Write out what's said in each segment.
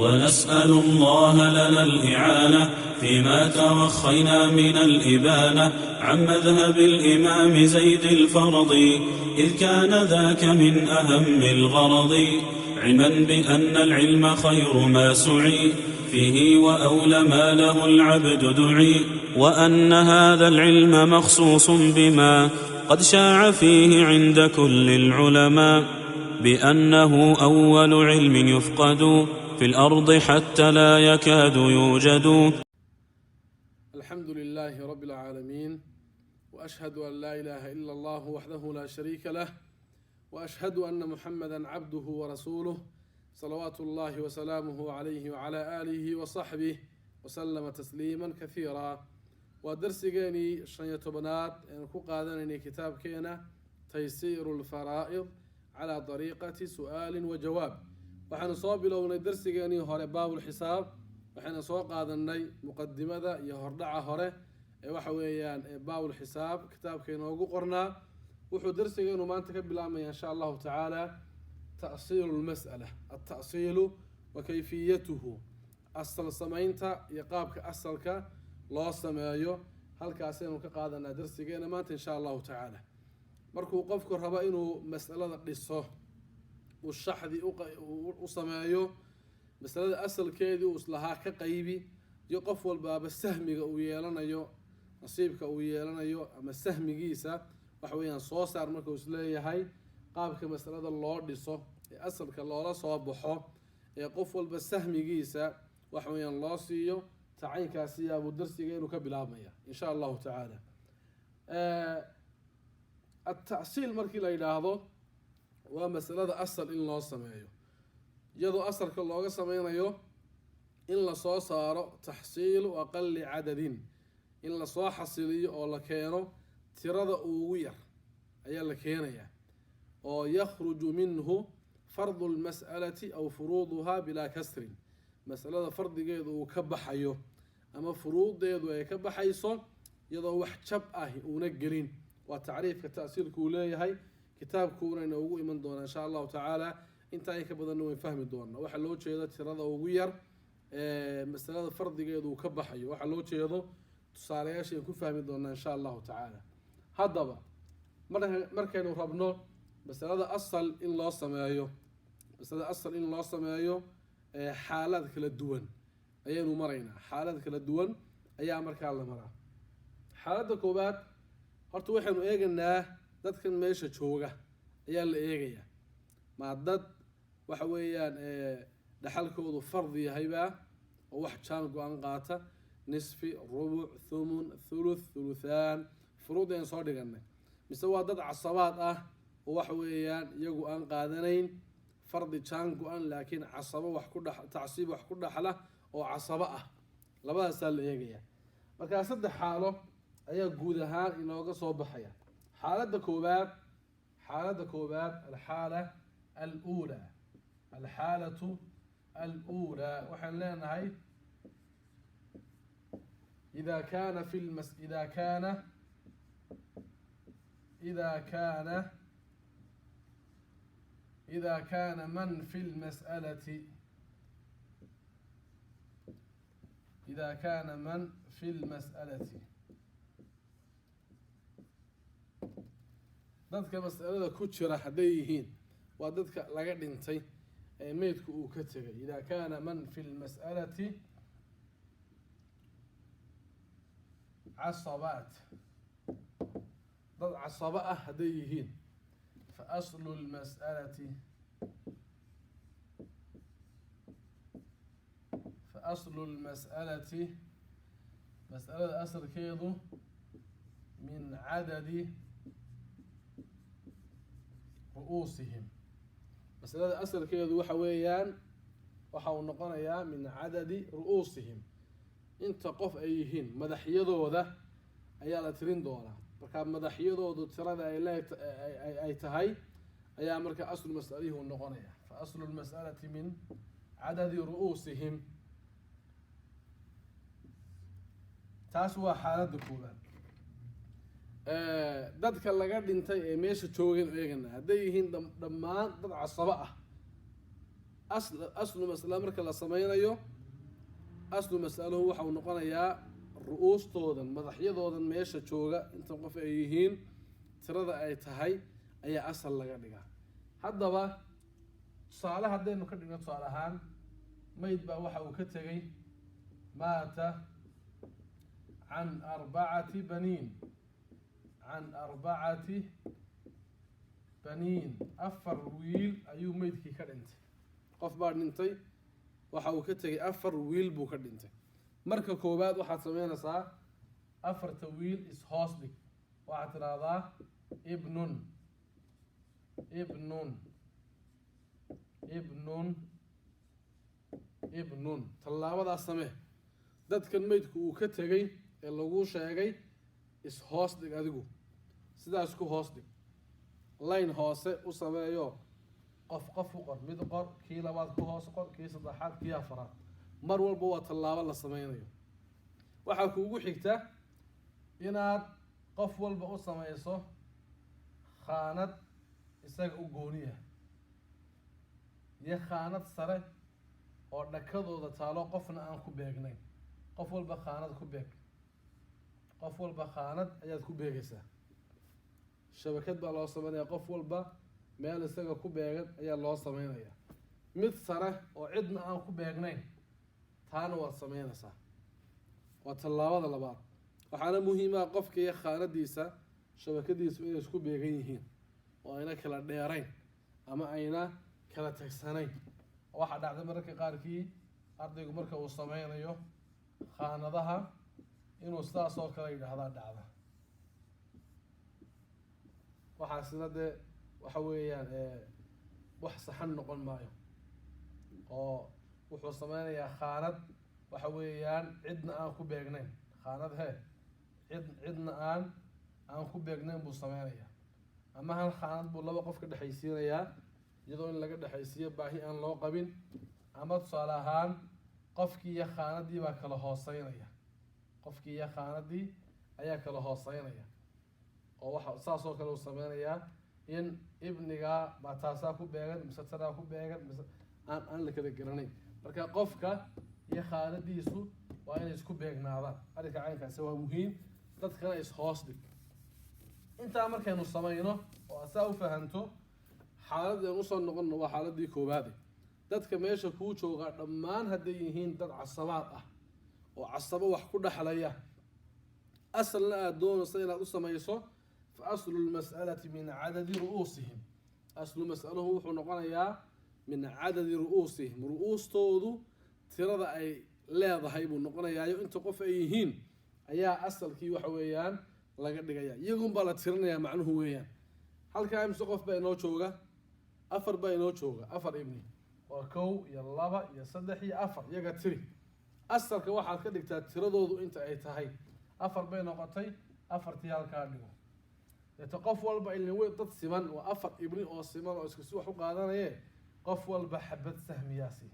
ونسأل الله لنا الإعانة فيما توخينا من الإبانة عن مذهب الإمام زيد الفرضي، إذ كان ذاك من أهم الغرض، علما بأن العلم خير ما سعي فيه وأولى ما له العبد دعي، وأن هذا العلم مخصوص بما قد شاع فيه عند كل العلماء، بأنه أول علم يفقد في الأرض حتى لا يكاد يوجد. الحمد لله رب العالمين، وأشهد أن لا إله إلا الله وحده لا شريك له، وأشهد أن محمدا عبده ورسوله صلوات الله وسلامه عليه وعلى آله وصحبه وسلم تسليما كثيرا. ودرسيني شنية بنات إن قادنني كتاب كينا تيسير الفرائض على طريقة سؤال وجواب. وحنا صوب لو درسيني هوري باب الحساب، وحنا soo qaadanay muqadimada iyo hordhaca hore ee waxa weeyaan baabul xisaab kitaabkeena ugu qornaa. wuxuu darsigeenu maanta ka bilaabmaya insha Allah ta'ala ta'sil al-mas'ala at-ta'sil wa kayfiyatuhu, asal samaynta iyo qaabka asalka loo sameeyo. halkaas aynu ka qaadanaa darsigeena maanta insha Allah ta'ala. markuu qofku rabo inuu mas'alada dhiso uu shaxdi u sameeyo masalada asalkeedii uu islahaa ka qaybi iyo qof walbaaba sahmiga uu yeelanayo, nasiibka uu yeelanayo ama sahmigiisa waxa weeyaan soo saar marka uu isleeyahay qaabka masalada loo dhiso ee asalka loola soo baxo ee qof walba sahmigiisa waxa weeyaan loo siiyo. tacaynkaasi ayaa darsigeenu ka bilaabmaya insha Allah ta'ala. at-ta'sil markii la yiraahdo waa masalada asal in loo sameeyo, iyadoo asalka looga sameynayo in la soo saaro taxsiilu aqalli cadadin, in la soo xasiliyo oo la keeno tirada ugu yar ayaa la keenayaa, oo yakhruju minhu fardu almas'alati aw furuuduha bila kasrin, mas'alada fardigeedu uu ka baxayo ama furuudeedu ay ka baxayso iyadoo wax jab ah uuna gelin. waa tacriifka ta'siilku uu leeyahay, kitaabkuuna inoogu iman doona insha Allah ta'ala. inta ay ka badan way fahmi doonaa waxa loo jeedo tirada ugu yar ee masalada fardigeedu ka baxayo, waxa loo jeedo tusaalayaasha ku fahmi doonaa insha Allah ta'ala. haddaba markaynu rabno masalada asal in loo sameeyo, masalada asal in loo sameeyo xaalad kala duwan ayaynu maraynaa. xaalad kala duwan ayaa markaa la maraa. xaaladda koobaad horta waxaynu eeganaa dadkan meesha jooga ayaa la eegayaa. ma dad waxa weeyaan dhaxalkoodu fardi yahayba oo wax jaan go'an qaata, nisfi, rubuc, thumun, thuluth, thuluthan, furuudeen soo dhiganay, mise waa dad casabaad ah oo waxa weeyaan iyagu aan qaadanayn fardi jaan go'an laakiin casaba wax ku dhax tacsiib wax ku dhaxla oo casaba ah. labadaas la eegaya. marka saddex xaalo ayaa guud ahaan inooga soo baxaya. xaaladda koobaad الحالة الأولى. الحالة الأولى وحن لنا هاي إذا كان في إذا كان من في المسألة dadka mas'alada ku jira haday yihiin waa dadka laga dhintay ee meedku uu ka tagay. إذا كان من في المسألة عصبات، ضد عصبة هديهين، فأصل المسألة مسألة أصل كيضو من عدد رؤوسهم. مسألة أصل كيضو وحويان وحاول نقنيا من عدد رؤوسهم. انت قف أيهين مدحيضو ذا أيالا ترين دولا مركب مدحيضو ذو ترى أي تهي أيا مركب أصل المسألة هو النقنيا. فأصل المسألة من عدد رؤوسهم. تاسوا حالة كوبان. dadka laga dhintay ee meesha joogeen eegana haday yihiin dhamaan dad casaba ah aslu mas'ala marka la sameynayo aslu mas'aluhu waxa uu noqonayaa ru'uustoodan madaxyadoodan meesha jooga inta qof ay yihiin tirada ay tahay ayaa asal laga dhigaa haddaba tusaale haddaynu ka dhigno tusaale ahaan mayd baa waxa uu ka tegay maata can 4 baniin can 4 baniin 4 wiil ayuu maydkii ka dhintay qof baa dhintay waxa uu ka tegay 4 wiil buu ka dhintay marka koowaad waxaad sameynaysaa 4 wiil is hoos dhig waxaad tiraahdaa ibnun ibnun ibnun ibnun tallaabadaas samee dadkan maydku uu ka tegay ee lagu sheegay is hoos dhig adigu sidaas ku hoos dhig line hoose u sameeyo qof u qor mid qor kii labaad ku hoos qor kii saddexaad kii afaraad mar walba waa tallaabo la sameynayo waxaa kuugu xigta inaad qof walba u sameyso khaanad isaga u gooniya iyo khaanad sare oo dhakadooda taalo qofna aan ku beegnayn qof walba khaanad ku beeg qof walba khaanad ayaad ku beegaysaa shabakad baa loo sameynayaa qof walba meel isaga ku beegan ayaa loo sameynayaa mid sare oo cidna aan ku beegnayn taana waad sameynaysaa waa tallaabada labaad waxaana muhiima qofka iyo khaanadiisa shabakadiisu inay isku beegan yihiin oo ayna kala dheerayn ama ayna kala tagsanayn waxaa dhacday mararka qaarkii ardaygu marka uu sameynayo khaanadaha inuu sidaas oo kale yidhaahdaa dhacda waxaasina dee waxa weeyaan wax saxan noqon maayo oo wuxuu sameynayaa khaanad waxa weeyaan cidna aan ku beegnayn khaanad cidna aan ku beegnayn buu sameynayaa ama hal khaanad buu laba qof ka dhexaysiinayaa iyadoo in laga dhexaysiiyo baahi aan loo qabin ama tusaale ahaan qofkii iyo khaanadii baa kala hooseynaya qofkii iyo khaanadii ayaa kala hooseynaya oo waxa saas oo kale uu sameynayaa in ibnigaa baa taasaa ku beegan mise tadaa ku beegan mise aan la kala garanayn marka qofka iyo khaanadiisu waa inay isku beegnaadaan arrinka caynkaasi waa muhiim dadkana is hoos dhig intaa markaynu sameyno oo asaa u fahanto xaaladeen usoo noqonno waa xaaladii koowaade dadka meesha kuu joogaa dhammaan hadday yihiin dad casabaad ah oo casabo wax ku dhexlaya asalna aada doonaysa inaad u sameyso fa aslu lmas'alati min cadadi ru'uusihim aslu mas'aluhu wuxuu noqonayaa min cadadi ru'uusihim ru'uustoodu tirada ay leedahay buu noqonayaayo inta qof ay yihiin ayaa asalkii waxa weeyaan laga dhigaya iyagun baa la tirinayaa macnuhu weeyaan halkaa imse qof baa inoo jooga 4 baa inoo jooga 4 ibni waa 1 iyo 2 iyo 3 iyo 4 iyaga tiri asalka waxaad ka dhigtaa tiradoodu inta ay tahay 4 bay noqotay 4tii halkaa dhigo deeta qof walba ilin dad siman waa 4 ibni oo siman oo isku si wax u qaadanaye qof walba xabad sahmiyaasi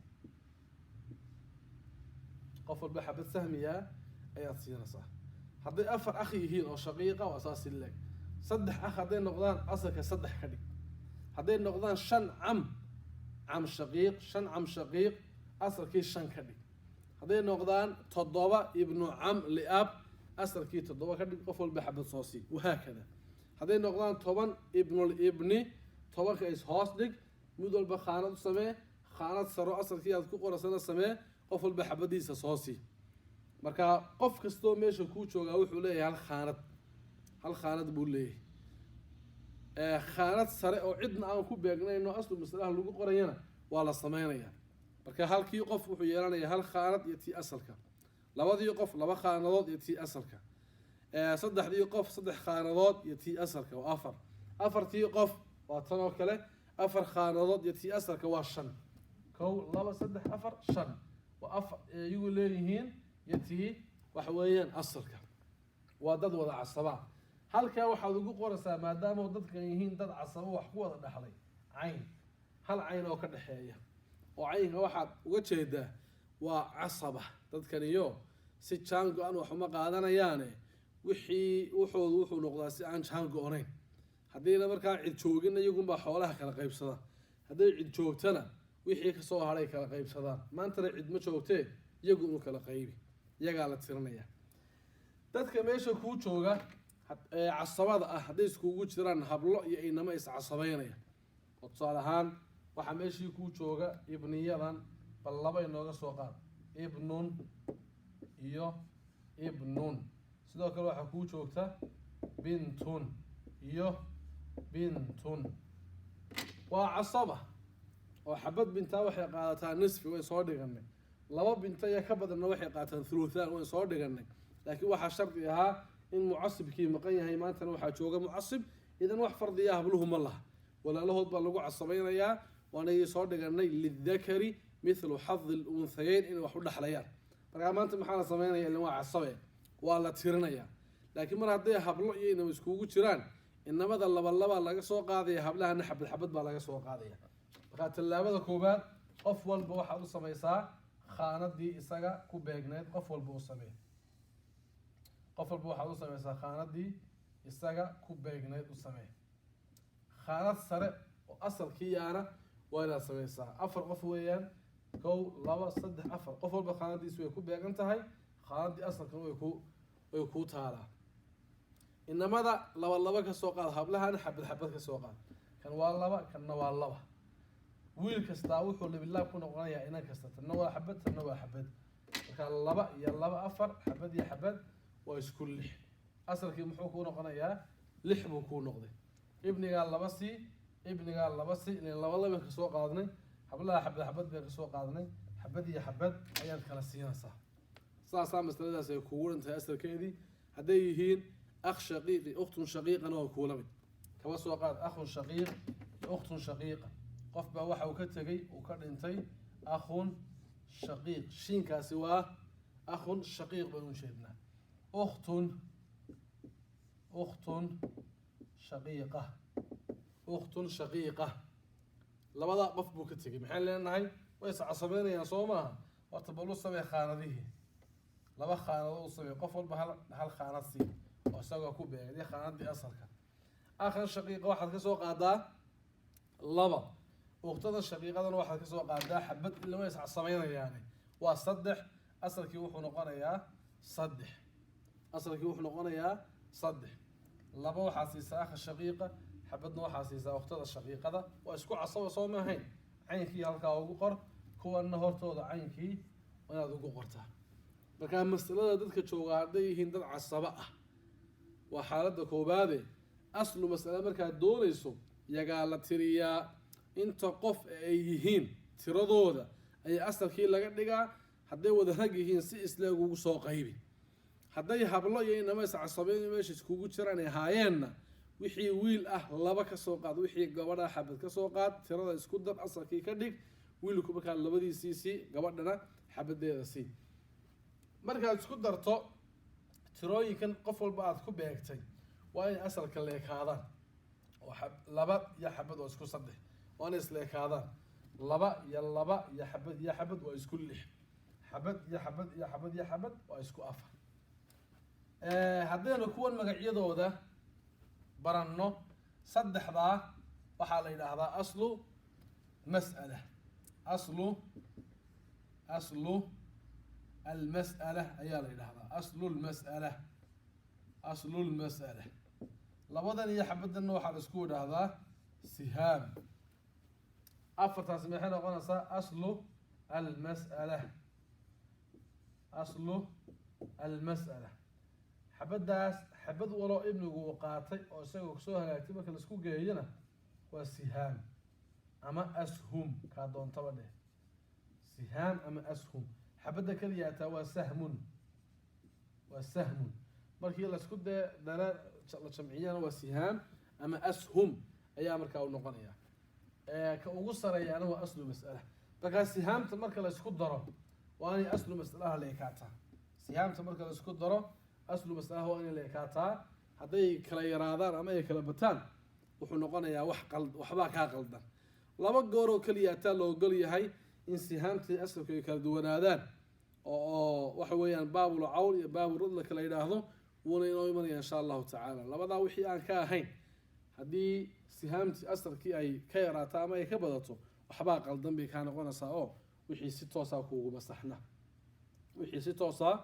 qof walba xabad sahmiyaa ayaad siinaysaa hadday 4 akh yihiin oo shaqiiqa waa saasi leeg 3 akh hadday noqdaan asalka 3 ka dhig hadday noqdaan 5 cam shaqiiq 5 cam shaqiiq asalkii 5 ka dhig hadday noqdaan 7 ibnu cam liab asalkii 7 ka dhig qof walba xabad soo sii wahaakada hadday noqdaan 10 ibnul ibni 10 ka is hoos dhig mid walba khaanad u samee khaanad saro asalkii aad ku qorasana samee qof walba xabadiisa soo sii marka qof kastoo meesha kuu joogaa wuxuu leeyahay hal khaanad buu leeyahay khaanad sare oo cidna aan ku beegnayno aslu masalaha lagu qorayana waa la sameynayaa marka halkii qof wuxuu yeelanayaa hal khaanad iyo tii asalka labadii qof 2 khaanadood iyo tii asalka saddexdii qof 3 khaanadood iyo tii asalka waa 4 afartii qof waa tan oo kale 4 khaanadood iyo tii asalka waa 5 1 2 3 4 5 waa 4 iyagu leeyihiin iyo tii waxa weeyaan asalka waa dad wada casaba halkaa waxaad ugu qoraysaa maadaama dadkan yihiin dad casabo wax ku wada dhexlay cayn hal cayn oo ka dhexeeya oo caynka waxaad uga jeedaa waa casaba dadkan iyo si jaan go-an wax uma qaadanayaane wuxuu noqdaa si aan jaan go-onayn haddayna markaa cid joogin iyagunbaa xoolaha kala qaybsada hadday cid joogtana wixii kasoo haray kala qaybsadaan maantana cid ma joogtee iyagu inu kala qaybi iyagaa la tirinaya dadka meesha kuu jooga casabada ah hadday iskugu jiraan hablo iyo inama iscasabeynaya oo tusaale ahaan waxaa meeshii kuu jooga ibniyadan bal laba inooga soo qaad ibnun iyo ibnun sidoo kale waxaa kuu joogta bintun iyo bintun waa casaba oo xabad bintaa waxay qaadataa nisfi way soo dhiganay laba binta iyo ka badanna waxay qaataan thuluthaan way soo dhiganay laakiin waxaa shardi ahaa in mucasibkii maqan yahay maantana waxaa jooga mucasib idan wax fardiya habluhu ma laha walaalahood baa lagu casabeynayaa waanagii soo dhiganay lidakari mithlu xadi lunhayeyn inay wax u dhexlayaan markaa maanta maxaa la sameynaya ilin waa casabe waa la tirinayaa laakiin mar hadday hablo iyo inama iskugu jiraan inamada laba laga soo qaadaya hablahana xabad xabad baa laga soo qaadaya markaa tallaabada koowaad qof walba waxaad u samaysaa khaanadii isaga ku beegneyd qof walba u samee qof walba waxaad u samaysaa khaanadii isaga ku beegneyd u samee khaanad sare oo asalkii yaana waa inaad samaysaa 4 qof weeyaan 1 2 3 4 qof walba khaanadiisu way ku beegan tahay khaanadii asalkana way ku taalaa inamada laba ka soo qaad hablahana xabad xabad ka soo qaad kan waa 2 kanna waa 2 wiil kastaa wuxuu libilaab ku noqonayaa inan kasta tanna waa xabad tanna waa xabad marka 2 iyo 2 4 xabad iyo xabad waa isku 6 asalkii muxuu ku noqonayaa 6 buu ku noqday ibniga 2 si ibniga 2 si in laba ka soo qaadnay hablaha xabad xabad bay ka soo qaadnay xabad iyo xabad ayaad kala siinaysaa saasaa masaladaas ay kugu dhantahay asalkeedii hadday yihiin akh shaqiiqi ukhtun shaqiiqana oo kuula mid kaba soo qaad akhun shaqiiq ukhtun shaqiiqa qof baa waxa uu ka tegay uu ka dhintay akhun shaqiiq shiinkaasi waa akhun shaqiiq baan u jeednaa ukhtun shaqiiqa ukhtun shaqiiqa labada qof buu ka tegay maxaan leenahay way iscasabeynayaan soo maaha horta bal u samee khaanadihii laba khaanado u samee qof walba hal khaanad sii oo isagoo ku beegay iyo khaanadii asalka akhan shaqiiqa waxaad ka soo qaadaa 2 ukhtada shaqiiqadana waxaad ka soo qaadaa xabad ila way iscasabeynayaan waa 3 asalkii wuxuu noqonayaa 3 asalkii wuxuu noqonayaa 3 laba waxaa siisaa akha shaqiiqa xabadna waxaa siisaa ukhtada shaqiiqada waa isku casaba soo maahayn caynkii halkaa ugu qor kuwanna hortooda caynkii inaad ugu qortaa markaa masalada dadka jooga hadday yihiin dad casaba ah waa xaaladda koobaade aslu masale markaad doonayso yagaa la tiriyaa inta qof ay yihiin tiradooda ayaa asalkii laga dhigaa hadday wada rag yihiin si isleeg ugu soo qaybi hadday hablo iyo inama iscasabeyn meesha iskugu jiraan ay haayeenna wixii wiil ah 2 ka soo qaad wixii gabadha xabad ka soo qaad tirada isku dar asalkii ka dhig wiilku markaa labadiisii si gabadhana xabadeeda si markaad isku darto tirooyinkan qof walba aad ku beegtay waa in asalka leekaadaan oo 2 iyo xabad oo isku 3 waa in isleekaadaan 2 iyo 2 iyo xabad waa isku 6 xabad iyo xabad iyo xabad iyo xabad waa isku 4 haddaynu kuwan magacyadooda baranno 3daa waxaa la yidhaahdaa aslu mas'ala aslu almas'ala ayaa la yidhaahdaa aslu lmas'ala labadan iyo xabadanna waxaa la isku yidhaahdaa sihaam 4taas maxay noqonaysaa aslu almas'ala xabadaas xabad waloo ibnigu uu qaatay oo isagoo soo hagaagtay marka laisku geeyana waa sihaam ama ashum kaa doontaba dheh sihaam ama ashum xabadda kaliyaataa waa sahmun markii laisku dara la jamciyana waa sihaam ama ashum ayaa markaa u noqonaya ka ugu sareeyaana waa aslu mas'ala markaa sihaamta marka laisku daro waa inay aslu mas'alaha la ekaataa sihaamta marka laisku daro aslu mas'alaha waa inay la ekaataa hadday kala yaraadaan ama ay kala bataan wuxuu noqonayaa waxbaa kaa qaldan 2 goor oo kaliyaataa la ogol yahay in sihaamtii asalku ay kala duwanaadaan oo waxa weeyaan baabul cawl iyo baabul rudla kala yidhaahdo wuuna inoo imanaya insha allahu tacaala labadaa wixii aan ka ahayn haddii sihaamtii asalkii ay ka yaraato ama ay ka badato waxbaa qaldan bay kaa noqonaysaa oo wixii si toosaa kuuguma saxna wixii si toosaa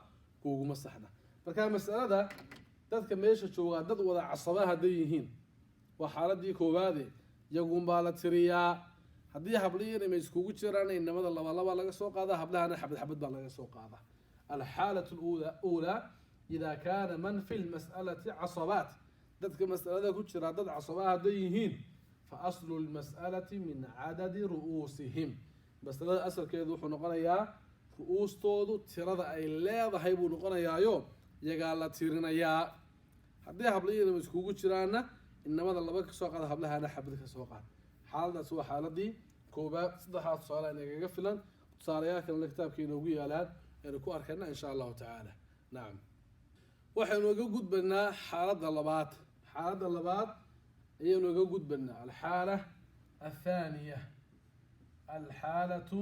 kuuguma saxna marka mas'alada dadka meesha joogaa dad wada casaba hadday yihiin waa xaaladii koowaade iyagunbaa la tiriyaa haddii hablihiin ima iskugu jiraan inamada laba laga soo qaadaa hablahana xabad baa laga soo qaadaa alxaalatu اlأولى إذا كان من في المسألة عصبات dadka mas'alada ku jira dad casaba hadday yihiin فأصل المسألة من عدد رؤوسهم mas'alada asalkeedu wuxuu noqonayaa ru'uustoodu tirada ay leedahay buu noqonayaayo iyagaa la tirinayaa haddii hablihiin ima iskugu jiraanna inamada laba ka soo qaada hablahana xabad ka soo qaad xaaladaas waa xaaladii koobaad saddexaad tusaale inagaga filan tusaalayaal kalena kitaabka inoogu yaalaan aynu ku arkayna insha allahu tacaala nacam waxaynu uga gudbanaa xaaladda labaad ayaynu uga gudbanaa alxaala athaaniya alxaalatu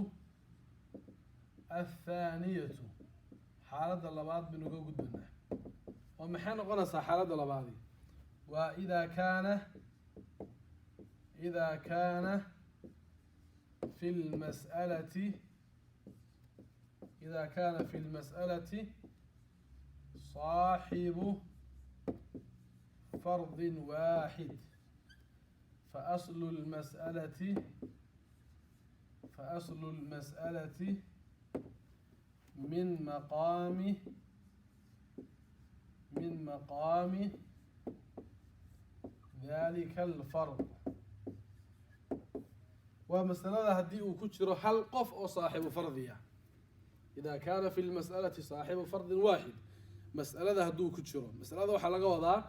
athaaniyatu xaaladda labaad baynu uga gudbanaa oo maxay noqonaysaa xaaladda labaadi waa idaa kaana في المسألة صاحب فرض واحد فأصل المسألة من مقام ذلك الفرض ومسألة هدي وكتشر هل قف أو صاحب فرضية إذا كان في المسألة صاحب فرض واحد مسألة هدو كتشر مسألة وحلقة وضع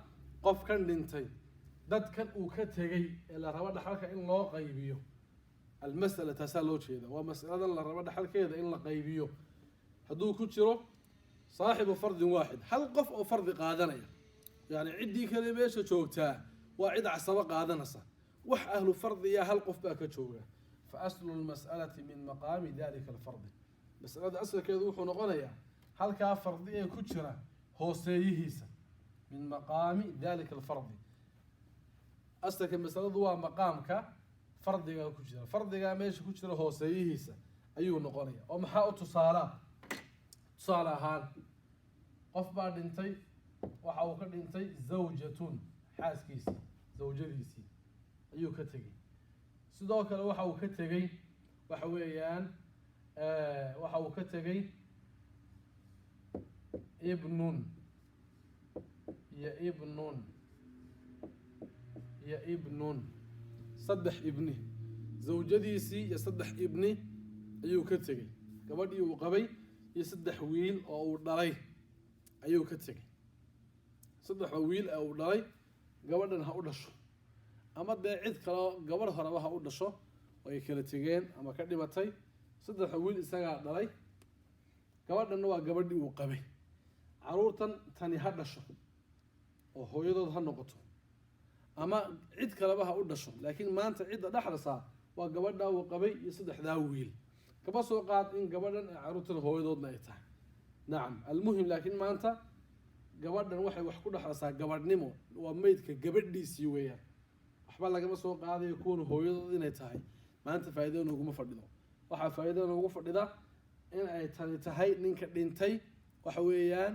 قف كان دنتي دad kan uu ka tegay ee la rabo dhaxalka in loo qaybiyo المسألة taasaa loo jeeda waa mas'aladan la rabo dhaxalkeeda in la qaybiyo hadduu ku jiro صاحب فرض واحد hal qof oo fardi qaadanaya yani ciddii kale meesha joogtaa waa cid casaba qaadanaysa wax ahlu fardiya hal qof baa ka jooga فأصل المسألة من مقام ذلك الفرض مسألة أصلkeedu wuxuu noqonayaa halkaa fardi ee ku jira hooseeyihiisa من مقام ذلك الفرض asalka masaladu waa maqaamka fardiga ku jira fardiga meesha ku jira hooseeyihiisa ayuu noqonaya oo maxaa u tusaale ahaan qof baa dhintay waxa uu ka dhintay zawjatun xaaskiisii zawjadiisii ayuu ka tegay sidoo kale waxa uu ka tegay waxa weeyaan waxa uu ka tegay ibnun iyo ibnun saddex ibni zawjadiisii iyo saddex ibni ayuu ka tegay gabadhii uu qabay iyo saddex wiil oo uu dhalay ayuu ka tegay saddexda wiil ee uu dhalay gabadhan ha u dhasho ama dee cid kaleo gabadh horeba ha u dhasho oo ay kala tegeen ama ka dhimatay saddexda wiil isagaa dhalay gabadhanna waa gabadhii uu qabay caruurtan tani ha dhasho oo hooyadood ha noqoto ama cid kaleba ha u dhasho laakiin maanta cidda dhexlaysaa waa gabadhaa uu qabay iyo saddexdaa wiil kaba soo qaad in gabadhan ee caruurtan hooyadoodna ay tahay nacam almuhim laakiin maanta gabadhan waxay wax ku dhexlaysaa gabadhnimo waa meydka gabadhiisii weeyaan waxba lagama soo qaadayo kuwan hooyadood inay tahay maanta faa'iido nooguma fadhido waxaa faa'iido noogu fadhida in ay tani tahay ninka dhintay waxa weeyaan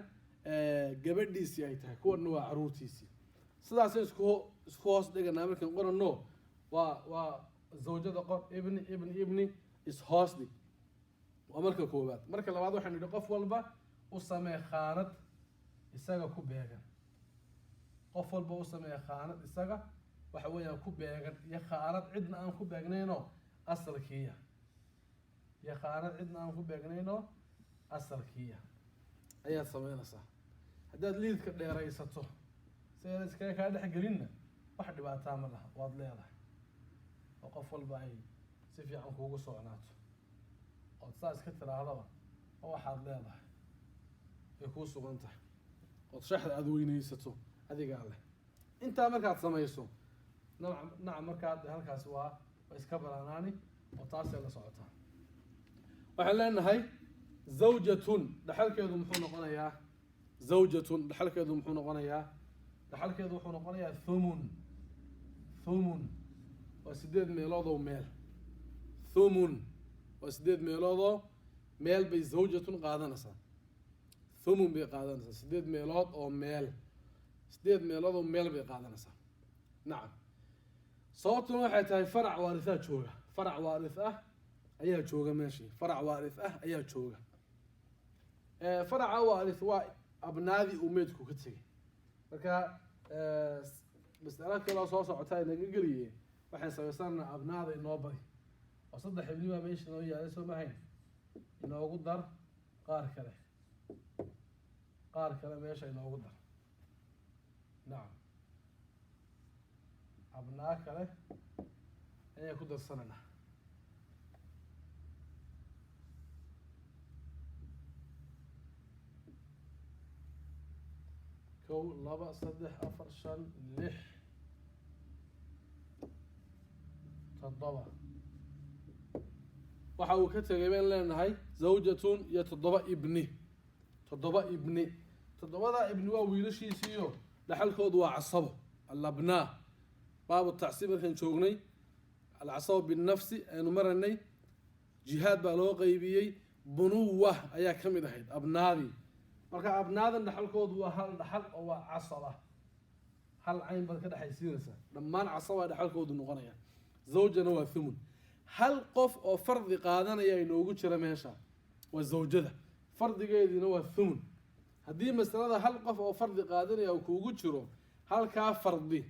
gabadhiisii ay tahay kuwanna waa caruurtiisii sidaasay isku hoos dhiganaa markaan qorano waa zawjada qor ibni is hoos dhig waa marka koowaad marka labaad waxaan nidhi qof walba u samee khaanad isaga ku beegan qof walba u samee khaanad isaga waxa weeyaan ku beegan iyo khaanad cidna aan ku beegnayno asalkiiya iyo khaanad cidna aan ku beegnayno asalkiiya ayaad sameynaysaa haddaad liidka dheeraysato si aan iskaga kaa dhexgelinna wax dhibaataa ma laha waad leedahay oo qof walba ay si fiican kuugu socnaato ood saa iska tiraahdaba oo waxaad leedahay ay kuu sugan tahay ood shaxda aada weynaysato adigaa leh intaa markaad samayso nacam markaad halkaas waa iska banaanaani oo taasay la socotaa waxaan leenahay zawjatun dhaxalkeedu muxuu noqonayaa zawjatun dhaxalkeedu muxuu noqonayaa dhaxalkeedu wuxuu noqonayaa thumun waa 8 meelood oo meel ثمن وسديد ميلودو ميل بي زوجة قادنسا ثمن بي قادنسا سديد ميلود أو ميل سديد ميلود أو ميل بي قادنسا نعم صوتنا waxay tahay farac waarisa jooga farac waaris ah ayaa jooga meeshii farac waaris ah ayaa jooga faraca waaris waa abnaadi umeedku ka tagay marka mas'ala kale soo socota inaga galiye waxaan sameysana abnaada inoo bari oo saddex ibni baa meesha noo yaala soo mahayn inoogu dar qaar kale meesha inoogu dar nacam abnaa kale ayaan ku darsanana kow laba saddex afar shan lix toddoba waxa uu ka tegay baan leenahay zawjatun iyo toddoba ibni toddobada ibni waa wiilashiisiiyo dhaxalkoodu waa casabo alabnaa باب التعصيب كان شوغني العصاب بالنفس انه مرني جهاد بالو قيبيي بنوه ايا كميد احيد ابنادي marka abnaadan dhaxalkoodu waa hal dhaxal oo waa casaba hal cayn bad ka dhaxaysiinaysa dhammaan casaba dhaxalkoodu noqonaya zawjana waa thumun hal qof oo fardi qaadanaya inoogu jira meesha waa zawjada fardigeedina waa thumun hadii masalada hal qof oo fardi qaadanaya uu kuugu jiro halka fardi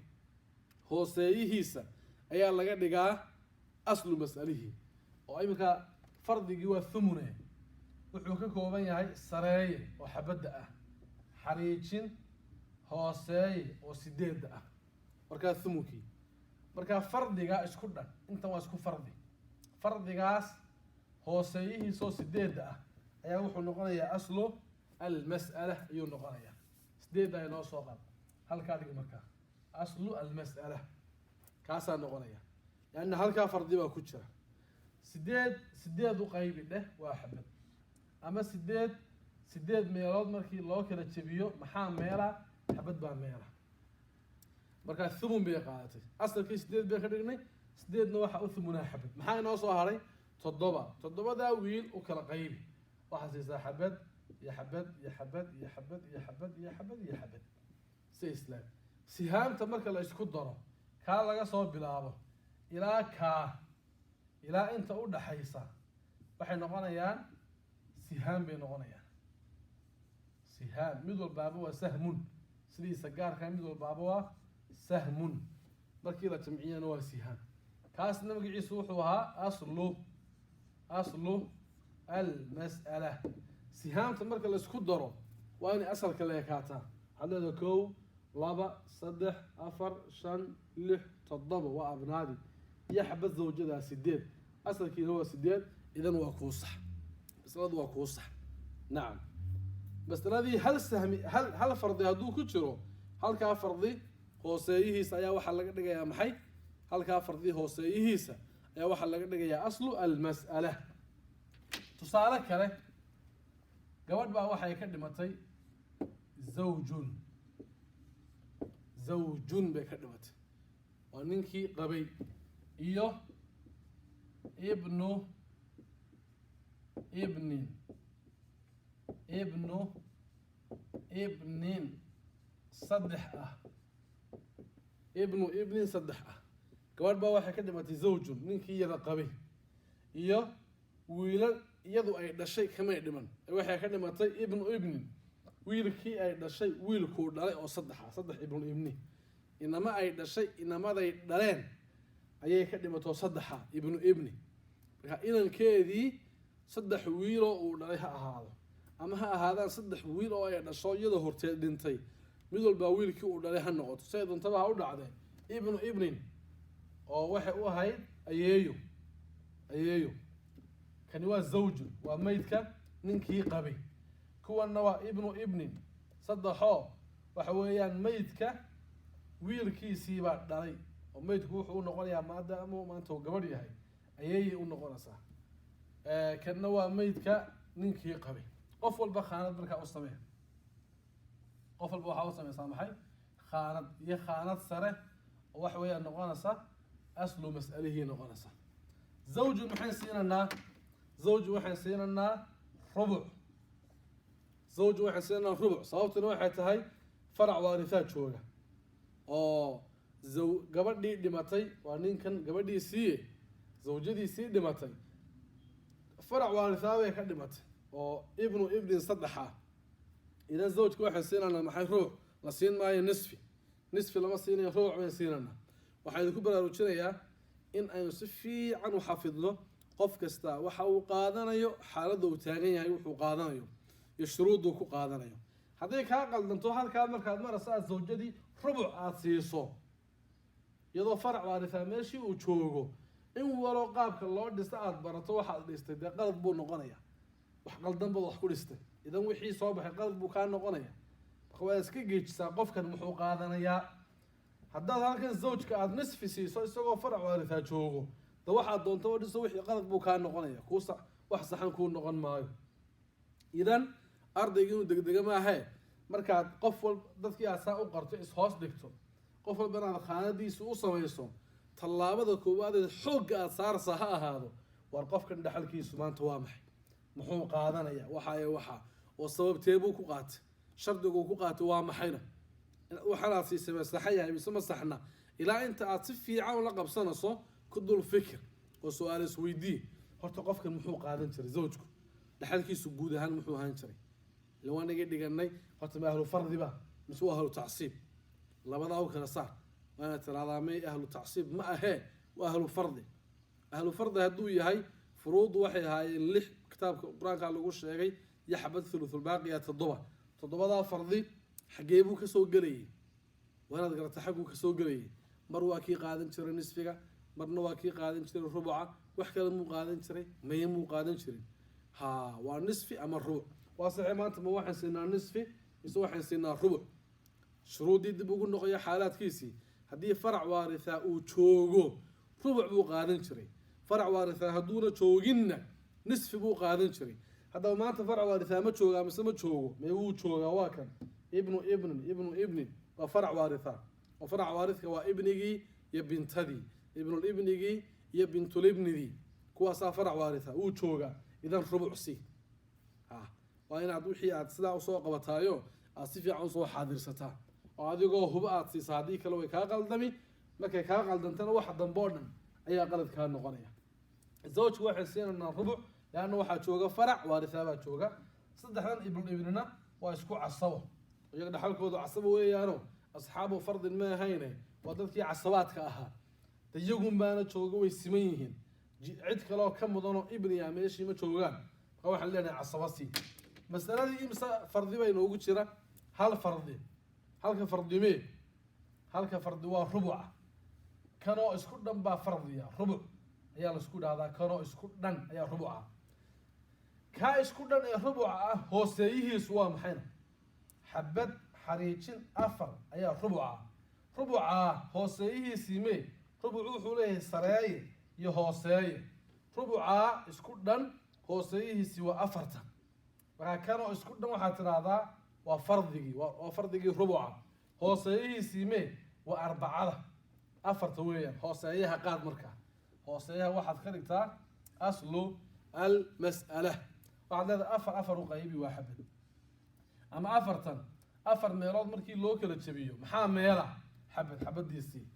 hooseeyihiisa ayaa laga dhigaa aslu mas'alihi oo imika fardigii waa thumune wuxuu ka kooban yahay sareeye oo xabada ah xariijin hooseeye oo sideed ah marka thumunkii marka fardiga isku dhan inta waa isku fardigaas hooseeyihiisa oo sideed ah ayaa wuxuu noqonayaa aslu almas'ala ayuu noqonayaa sideed ay noo soo qaad halka dhig marka أصل المسألة كاسا نقولها لأن هالكا فردي ما كتشرة سديد وقايب له واحد أما سديد ميلاد مركي الله كده تبيه محام ميرا حبد بان ميرا مركا ثمن بيقاتي أصل كي سديد بيخدقني سديد نوحة أثمنا حبد محام نوصو هاري تضبا دا ويل وكلا قايب واحد سيسا حبد يا حبد يا حبد يا حبد يا حبد يا حبد يا حبد سيسلام sihaamta marka la isku daro kaa laga soo bilaabo ilaa inta u dhaxaysa waxay noqonayaan sihaam bay noqonayaan sihaam mid walbaaba waa sahmun sidiisa gaarka mid walbaaba waa sahmun markii la jamciyana waa sihaam kaasna magaciisu wuxuu ahaa aslu almas'ala sihaamta marka la isku daro waa inay asalka la ekaataa hadda kow لابا صدح أفر شن لح تضبط وأبنادي يحب الزوجة سديد أصل كي هو سديد إذا هو كوصح بس هذا هو كوصح نعم بس هذه هل سهمي هل فرضي هدو كتشرو هل كا فرضي هو سيهي سيا وحل لك يا محي هل كا فرضي هو سيهي سا يا وحل لك يا أصل المسألة تصالك كله جواد بقى واحد يكلمتي زوج بكلمة وننكي قبي إيوه ابن صدح ابن صدح كوار با waxay ka dhimatay zawjun ninkii yada qabay iyo wiilal iyadu ay dhashay kama dhiman waxay ka dhimatay ibn wiilkii ay dhashay wiilku dhalay oo saddex ibni inama ay dhashay inamaday dhaleen ayay ka dhimato saddexa ibni marka inankeedii saddex wiil oo uu dhalay ha ahaado ama ha ahaadaan saddex wiil oo ay dhasho iyada horteed dhintay mid walba wiilkii uu dhalay ha noqoto say doontaba ha u dhacday ibnin oo waxay u ahayd ayeeyo kani waa zawjun waa maydka ninkii qabay kuwana waa ibnin saddexoo waxa weeyaan maydka wiilkiisii baa dhalay oo maydku wuxuu u noqonayaa maadaama maanta uu gabadh yahay ayay u noqonaysaa kana waa maydka ninkii qabay qof walba khaanad markaa u sameeya qof walba waxaa u sameysaa maxay khaanad sare oo waxa weeyaan noqonaysa aslu mas'alihii noqonaysa زوج محين سيننا زوج واحد سيننا ربع زوج واحد سيننا ربع صوتنا واحد هاي فرع وارثات شوية gabadhii dhimatay waa ninkan gabadhiisii zawjadiisii dhimatay farac waarisaa bay ka dhimatay oo ibnu ibnin saddex ah idan zawjka waxay siinana maxay ruux la siin maayo nisfi lama siinayo ruux bay siinana waxaan ku baraarujinayaa in aynu si fiican u xafidno qof kasta waxa uu qaadanayo xaaladda uu taagan yahay wuxuu qaadanayo iyo shuruuddu ku qaadanayo hadday kaa qaldanto halkaad markaad maraysaa zawjadii rubuc aad siiso iyadoo farac waarisaa meeshii uu joogo in walo qaabka loo dhista aad barato waxaad dhistay dee qalad buu noqonaya wax qaldan baad wax ku dhistay idan wixii soo baxay qalad buu kaa noqonaya marka waa iska geejisaa qofkan muxuu qaadanayaa haddaad halkan zawjka aad nisfi siiso isagoo farac waarisaa joogo da waxaad doonto dhiso wixii qalad buu kaa noqonaya wax saxan kuu noqon maayo idan ardayga inuu degdega maahe markaad qof walba dadkii aad saa u qarto is-hoos dhigto qof walba inaad khaanadiisa u samayso tallaabada koowaad xoogga aad saarsa ha ahaado war qofkan dhaxalkiisu maanta waa maxay muxuu qaadanaya waxa oo sababteebuu ku qaatay shardiguu ku qaatay waa maxayna waxaanaad siisay ma saxan yahay mise ma saxna ilaa inta aad si fiican ula qabsanayso ku dul fikir oo su-aal isweydii horta qofkan muxuu qaadan jiray zawjku dhaxalkiisu guud ahaan muxuu ahaan jiray لو أنا قد قلني قلت ما أهل فرض بقى مش هو أهل تعصيب لبضع وكذا صار وأنا ترى هذا ما أهل تعصيب ما هي وأهل فرض أهل فرض هدوية هاي فروض واحد هاي اللي كتاب القرآن قال له وش هاي يحبذ ثلث الباقيات تضبط هذا فرضي حجيبه كسوق قلي وأنا قرأت حقه كسوق قلي مرة كي قاعد نشتري نصفك مرة كي قاعد نشتري ربعة وحكي مو قاعد نشتري ما يمو قاعد نشتري ها ونصفي أما الربع واصح ما أنت ما واحد سنة نصفي بس واحد سنة ربع شروط دي بقول نقيا حالات كيسي هدي فرع وارثة وشوجو ربع بو قادن شري فرع وارثة هدونا شوجنا نصف بو قادن شري هذا ما أنت فرع وارثة ما شوجا بس ما شوجو ما هو شوجا واكن ابن وفرع وارثة وفرع وارثة وابنجي يبنت هذي ابن الابنجي يبنت الابن دي كواسا فرع وارثة وشوجا إذا ربع سي وإن عدوحي عاد سلا وسوق وتايو أصيف عن صو حاضر ستا وهذا جو هو بقى صادي كلو كاقل دمي ما كاقل دنتنا واحد دنبورن أي قلد كان نقنية الزوج واحد سين من الربع لأنه واحد شوقة فرع وارثة شوقة صدقنا ابننا ويسكو عصبه ويقدر حلك وضع عصبه ويانو أصحابه فرض ما هينه وضلتي عصبات كأها تيجون بنا شوقة ويسميهن عد كلو كم ضنو ابني يعمل شيء ما شوقان هو حلنا عصباتي مسألة دي إمسا فرضي بين وجود شراء هل فرضي هل كفرضي مين هل كفرضي وربع كانوا اسكودن با فرضية ربع هي الاسكود هذا كانوا اسكودن هي ربع كا اسكودن ربع هو سيه سوا محين حبت حريتين أفر هي ربع هو سيه سيمي ربع حوله سراي يهو ساي ربع اسكودن هو سيه سوا أفرتا كانوا اسكودن waxaa tiraahdaa waa fardigii rubuca hooseeyihiisii mee waa arbacada afarta weeyaan hooseeyaha qaad markaa hooseeyaha waxaad ka dhigtaa aslu almas'ala waxaad leedahay afar u qaybi waa xabad ama afar meelood markii loo kala jabiyo maxaa meela xabadiisii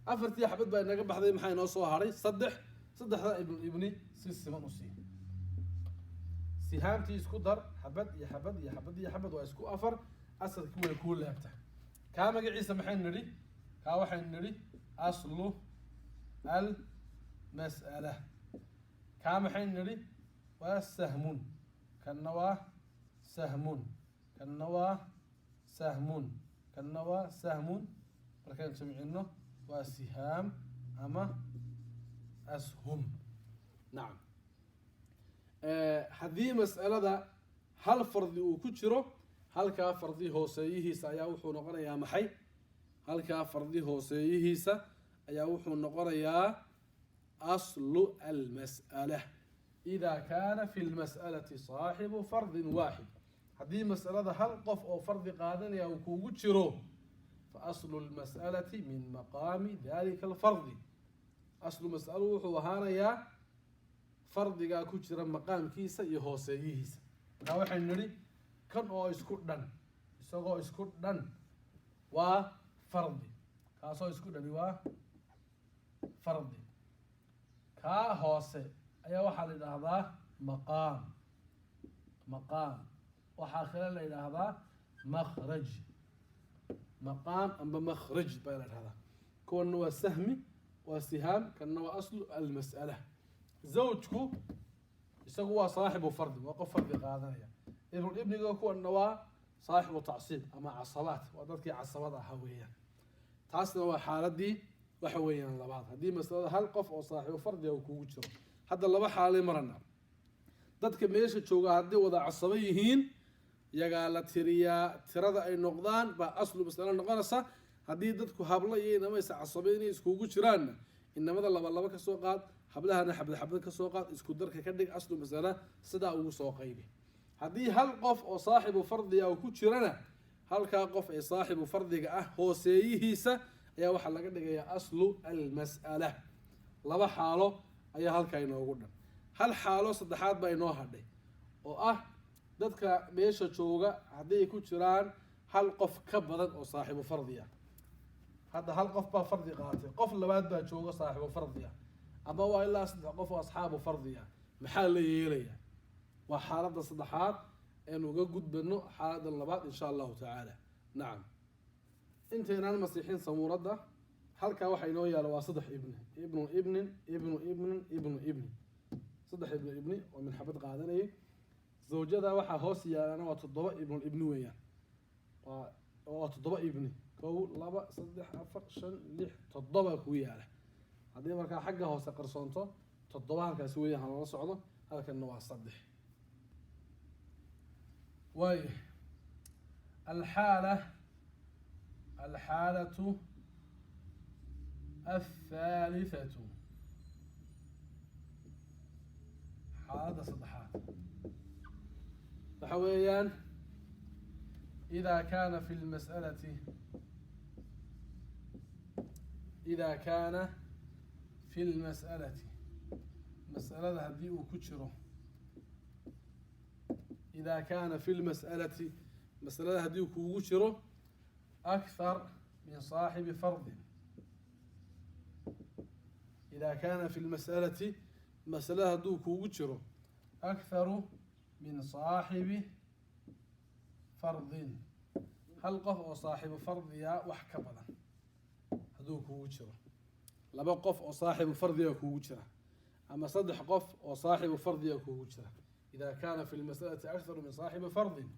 afartii xabad baa inaga baxday maxaa inoo soo haray saddexda ibni si siman u sii سهامتي اسكو در حبد واسكو أفر أصل كوي كول لابته كام عيسى محين نري كاوحين نري أصله المسألة كام حين نري وسهمون كالنوا سهمون لكن سمعنا وسهام أما أسهم نعم haddii mas'alada hal fardi uu ku jiro halkaa fardi hooseeyihiisa ayaa wuxuu noqonayaa maxay halkaa fardi hooseeyihiisa ayaa wuxuu noqonayaa aslu almas'ala idaa kaana fi lmas'alati saaxibu fardin waaxid haddii mas'alada hal qof oo fardi qaadanaya uu kuugu jiro fa aslu lmas'alati min maqaami dalika alfardi aslu mas'alu wuxuu ahaanayaa fardigaa ku jira maqaamkiisa iyo hooseeyihiisa. markaa waxaynu nidhi kan oo isku dhan isagoo isku dhan waa fardi, kaasoo isku dhani waa fardi. kaa hoose ayaa waxaa la yidhaahdaa maqaam. maqaam waxaa kale la yidhaahdaa makhraj. maqaam amba makhraj baa la yidhahdaa. kuwanna waa sahmi, waa sihaam, kanna waa aslu almas'ala. zawjku isagu waa saaxibu fardi, waa qof fardi qaadanaya. ibniga kuwanna waa saaxibu tacsiib ama casabaat, waa dadkii casabada ahaa weeyaan. taasna waa xaaladii waxa weeyaan labaad, haddii masalada hal qof oo saaxibu fardiga uu kugu jiro. hadda laba xaalay marana. dadka meesha jooga haddii wada casabo yihiin yagaa la tiriyaa, tirada ay noqdaan baa aslu masalo noqonaysa. haddii dadku hablo iyo inamaysa casabo inay iskugu jiraanna inamada laba ka soo qaad, hablahana xabad ka soo qaad, isku darka ka dhig aslu masala, sidaa ugu soo qaybi. haddii hal qof oo saaxibu fardiga uu ku jirana halkaa qof ee saaxibu fardiga ah hooseeyihiisa ayaa waxaa laga dhigayaa aslu almas'ala. laba xaalo ayaa halkaa inoogu dhan. hal xaalo saddexaad baa inoo hadhay oo ah dadka meesha jooga hadday ku jiraan hal qof ka badan oo saaxibu fardi ah. hadda hal qof baa fardi qaatay, qof labaad baa jooga saaxibu fardi ah, ama waa ilaa 3 qof oo asxaabu fardi ah. maxaa la yeelayaa? waa xaaladda saddexaad een uga gudbano xaaladda labaad insha allahu tacaala. nacam, intaynaan masiixin samuuradda halkaa waxaa inoo yaala waa 3 ibni, ibnu ibnin, ibnu ibnin, ibnu ibni. 3 ibnu ibni oo min xabad qaadanayay. zawjada waxaa hoos yaalana waa 7 ibnu ibni weeyaan. waa 7 ibni. 1 2 3 4 5 6 7 ku yaala. haddii markaa xagga hoose qarsoonto 7 halkaasi weeyaan lala socdo, halkanna waa 3. واي الحالة الثالثة حالة صدحات فحويان إذا كان في المسألة مسألة هدي وكتشره. إذا كان في المسألة مسألة هدي وكتشره أكثر من صاحب فرض. إذا كان في المسألة مسألة هدي وكتشره أكثر من صاحب فرض. هل قف أو صاحب فرض يا وحكبلا هدوك وجره. لبا قف أو صاحب فرض يا كوجره. أما صدح قف أو صاحب فرض يا كوجره. إذا كان في المسألة أكثر من صاحب فرض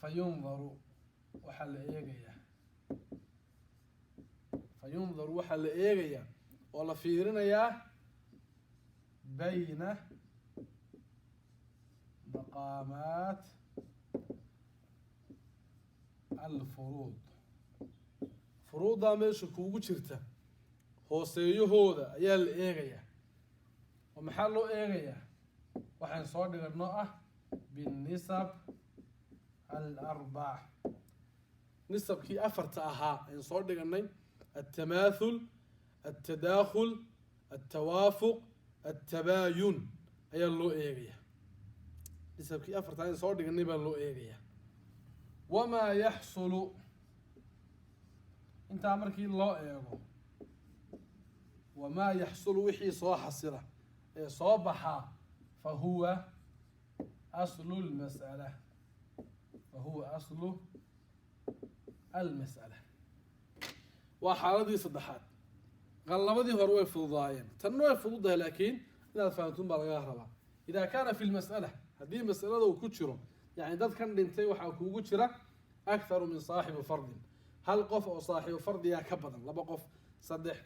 فينظر وحل إيجيا ولا فيرنا يا بين مقامات الفروض. فروضا ماشي كوغو جرتا هوسيهودا ayaa la eegaya. oo maxaa loo eegaya? waxaan soo dhignaa binisab al-arba'. nisabkii afarta ahaa aan soo dhignay التماثل التداخل التوافق التباين ayaa loo eegaya. nisabkii afarta aan soo dhignay baa loo eegaya. وما يحصل انت عمرك الله ايغو وما يحصل وحي صو حصله صوبحا فهو اصل المسألة. وحالدي صدحات غلبدي هور way fududaayeen tan way fududahay laakiin inaad fahantum baa laga rabaa. إذا كان في المسألة hadii mas'alada uu ku jiro يعني dad kan dhintay waxa kuugu jira أكثر من صاحب فرض. هل قف أو صاحب فرض يا كبدا لبا قف صدح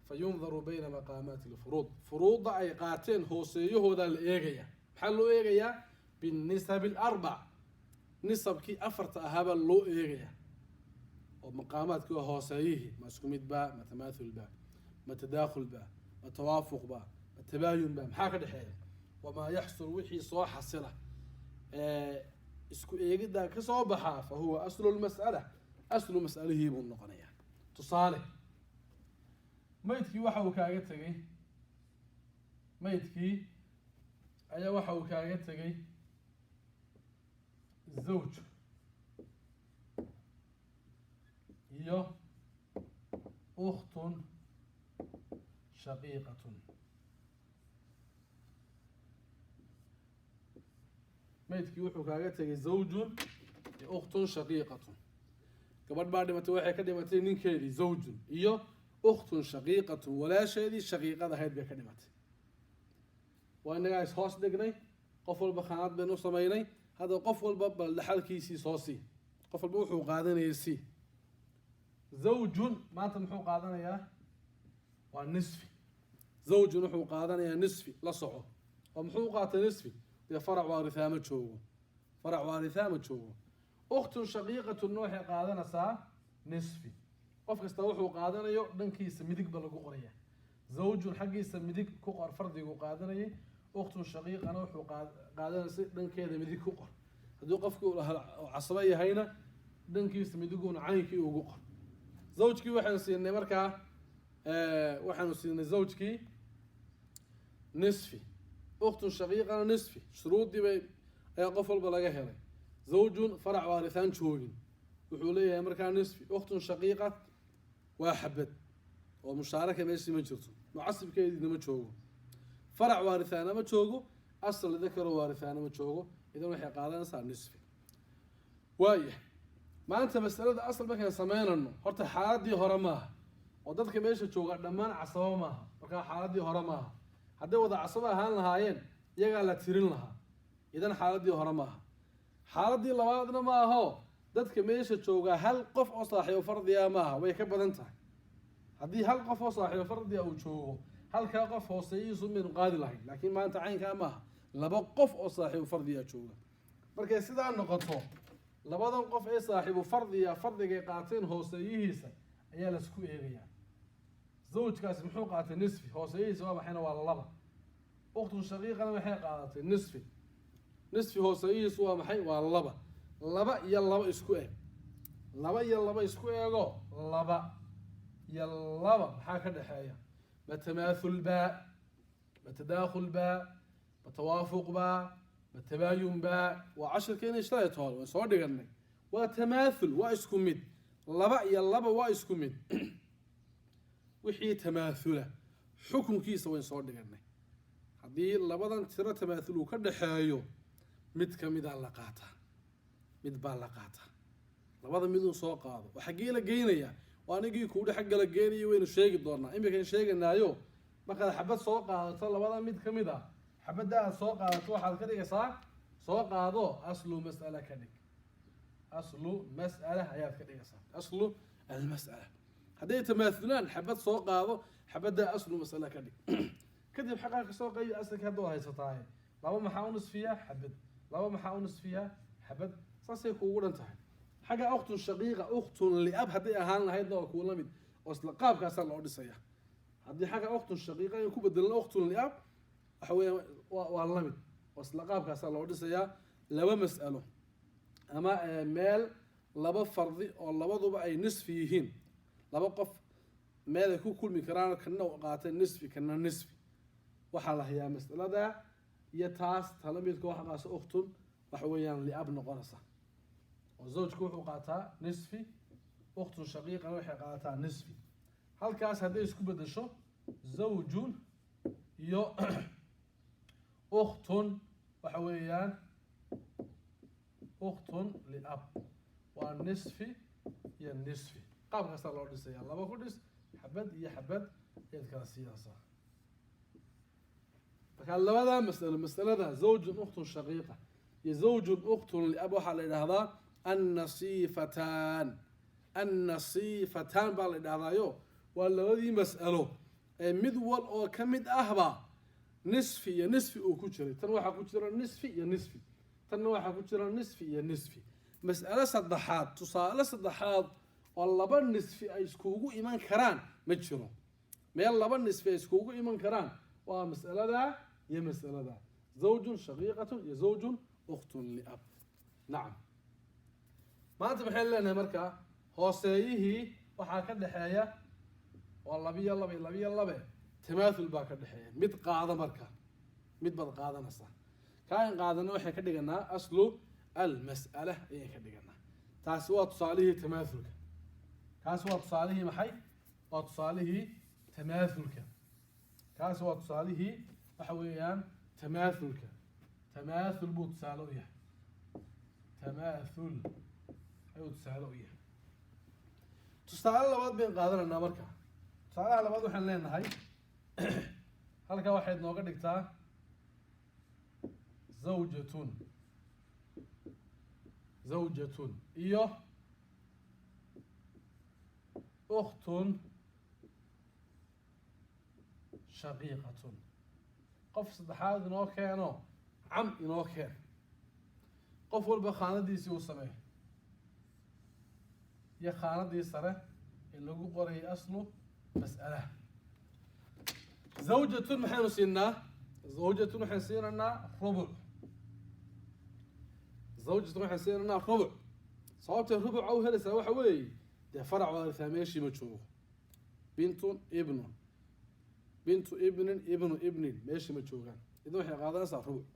فينظر بين مقامات الفروض. فروض أي قاتين هو سيهودا الإيغيا محلو إيغيا بالنسب الأربع. نسب كي أفرت أهابا لو إيغيا ومقامات كي هو سيه ما سكميت با ما تماثل با ما تداخل با ما توافق با ما تباين با محاكا دحيل. وما يحصل وحي صو حصله isku eegida ka soo baxa fa huwa aslu al-mas'ala. aslu mas'alihi buu noqonaya. tusaale maydkii waxa uu kaaga tagay maydkii ayaa waxa uu kaaga tegay zawj iyo ukhtun shaqiiqatun. maydkii wuxuu kaaga tegay zawjun iyo ukhtun shaqiiqatun. gabadh baa dhimatay, waxay ka dhimatay ninkeedii zawjun iyo ukhtun shaqiiqatun, walaasheedii shaqiiqada ahayd bay ka dhimatay. waa inagaa is hoos dhignay, qof walba khanaad baynu u samaynay. hadda qof walba bal dhaxalkiisii soo sii, qof walba wuxuu qaadanayay sii. zawjun maanta muxuu qaadanayaa? waa nisfi. zawjun wuxuu qaadanayaa nisfi, la soco. oo muxuu u qaatay nisfi? dee farac waarithaa ma joogo, farac waarithaa ma joogo. ukhtun shaqiiqatun waxay qaadanaysaa nisfi. qof kasta wuxuu qaadanayo dhankiisa midig ba lagu qoraya. zawjun xaggiisa midig ku qor, fardigu qaadanayay. ukhtun shaqiiqana wuxuu qaadanaysay dhankeeda midig ku qor. haddii qofkii casabo yahayna dhankiisa midiguna caynkii ugu qor. zawjkii waxaanu siinay markaa waxaanu siinay zawjkii nisfi, ukhtun shaqiiqana nisfi. shuruuddii bay ayaa qof walba laga helay. zawjun farac waarithaan joogin wuxuu leeyahay markaa nisfi. ukhtun shaqiiqa waa xabad oo mushaaraka meeshii ma jirto, mucasibkeediina ma joogo. farac waarithaana ma joogo, asal dakaro waarithaana ma joogo. idan waxay qaadanaysaa nisfi. waaya maanta masalada asal markaan sameynano horta xaaladii hore maaha, oo dadka meesha jooga dhammaan casabo maaha. markaa xaaladii hore maaha. hadday wada casabo ahaan lahaayeen iyagaa la tirin lahaa. idan xaaladii hore maaha. xaaladii labaadna ma aho, dadka meesha jooga hal qof oo saaxiibo fardiya maaha, way ka badan tahay. haddii hal qof oo saaxiibo fardiya uu joogo, halkaa qof hooseeyihiisu maynu qaadi lahayn. laakiin maanta caynkaa maaha, laba qof oo saaxiibo fardiya jooga. markay sidaa noqoto, labadan qof ee saaxiibu fardiya fardigay qaateen hooseeyihiisa ayaa laisku eegayaa. zawjkaasi muxuu qaatay nisfi, hooseeyihiisa waa maxayna? waa laba. ukhtun shaqiiqana waxay qaadatay nisfi, nisfi hooseeyihiisu waa maxay? waa laba. laba iyo laba isku eeg, laba iyo laba isku eego. laba iyo laba maxaa ka dhexeeya? ma tamaathul baa, ma tadaakhul baa, ma tawaafuq baa, ma tabaayun baa. waa cashirkeena ishtaayat hore waan soo dhiganay. waa tamaathul, waa isku mid. laba iyo laba waa isku mid. wixii tamaathula xukunkiisa wayn soo dhiganay. haddii labadan tiro tamaathul uu ka dhexeeyo, mid ka midaa la qaataa, mid baa la qaataa. labada miduu soo qaado oo xaggee la geynayaa? waa anigii kuudhe xagga la geenayo waynu sheegi doonaa. iminkaan sheeganaayo, markaad xabad soo qaadato labada mid ka mid ah, xabadda aad soo qaadato waxaad ka dhigaysaa, soo qaado aslu mas'ala ka dhig. aslu mas'ala ayaad ka dhigaysaa, aslu almas'ala. hadday tamaathulaan, xabad soo qaado, xabadda aslu mas'ala ka dhig. kadib xaqaa ka soo qaybi asalka hadda waad haysataaye. laba maxaa u nisfiyaa? xabad. laba maxaa u nisfiyaa? xabad. saasay kuugu dhan tahay. xagga ukhtun shaqiiqa, ukhtun liab hadday ahaan lahaydna waa kuula mid, oo isla qaabkaasaa loo dhisaya. haddii xagga ukhtun shaqiiqa in ku bedelna ukhtun liab, waxa weeyaan waa la mid, oo isla qaabkaasaa loo dhisayaa. laba mas'alo ama meel laba fardi oo labaduba ay nisfi yihiin, laba qof meel ay ku kulmi karaan, kana qaateen nisfi kana nisfi. waxaa la hayaa mas'alada iyo taas tala midka waxa qaasa ukhtun waxa weeyaan liab noqonaysa. oo zawjku wuxuu qaataa nisfi, ukhtun shaqiiqana waxay qaataa nisfi. halkaas hadday isku bedesho zawjun iyo ukhtun waxa weeyaan ukhtun liab, waa nisfi iyo nisfi. qaabkaasaa loo dhisayaa. laba ku dhis, xabad iyo xabad ayaad kala siinaysaa. markaa labadaa mas'alo, masalada zawjun ukhtun shaqiiqa iyo zawjun ukhtun liab waxaa la yidhaahdaa annasiifataan. annasiifataan baa la yidhahdaayo waa labadii mas'alo ee mid wal oo ka mid ahba nisfi iyo nisfi uu ku jiray. tan waxaa ku jira nisfi iyo nisfi, tanna waxaa ku jira nisfi iyo nisfi. mas'alo saddexaad, tusaale saddexaad oo laba nisfi ay iskugu iman karaan ma jiro. meel laba nisfi ay iskugu iman karaan waa mas'aladaa iyo mas'aladaa. zawjun shaqiiqatun iyo zawjun ukhtun liab. nacam. maanta maxay leenahay markaa? hooseeyihii waxaa ka dhexeeya waa labiyo labe, tamaathul baa ka dhexeeya. mid qaada marka, mid baad qaadanaysaa. كائن قادنا وحنا كدغنا اصل المساله اي كدغنا تاس waa tusaalihii tamaathulka kaas waa tusaalihii maxay waa tusaalihii tamaathulka kaas waa tusaalihii waxa weeyaan tamaathulka tamaathul buu tusaale u yahay tamaathul ayuu tusaale u yahay tusaale labaad baan qaadanaa marka tusaalaha labaad waxaan leenahay halka waxaad nooga dhigtaa zawjatun zawjatun iyo ukhtun shaqiiqatun qof saddexaad inoo keeno cam inoo keen qof walba khaanadiisii uu sameeyo iyo khaanadii sare ee lagu qorayay aslu mas'alaha zawjatun maxaynu siinaa zawjatun waxaan siinaynaa rubuc zawjatun waxaan siinaynaa rubuc sababtay rubuc u helaysaa waxa weeye dee farac waarisa meeshii ma joogo bintun ibnun bintu ibnin ibnu ibnin meeshii ma joogaan idan waxay qaadanaysaa rubuc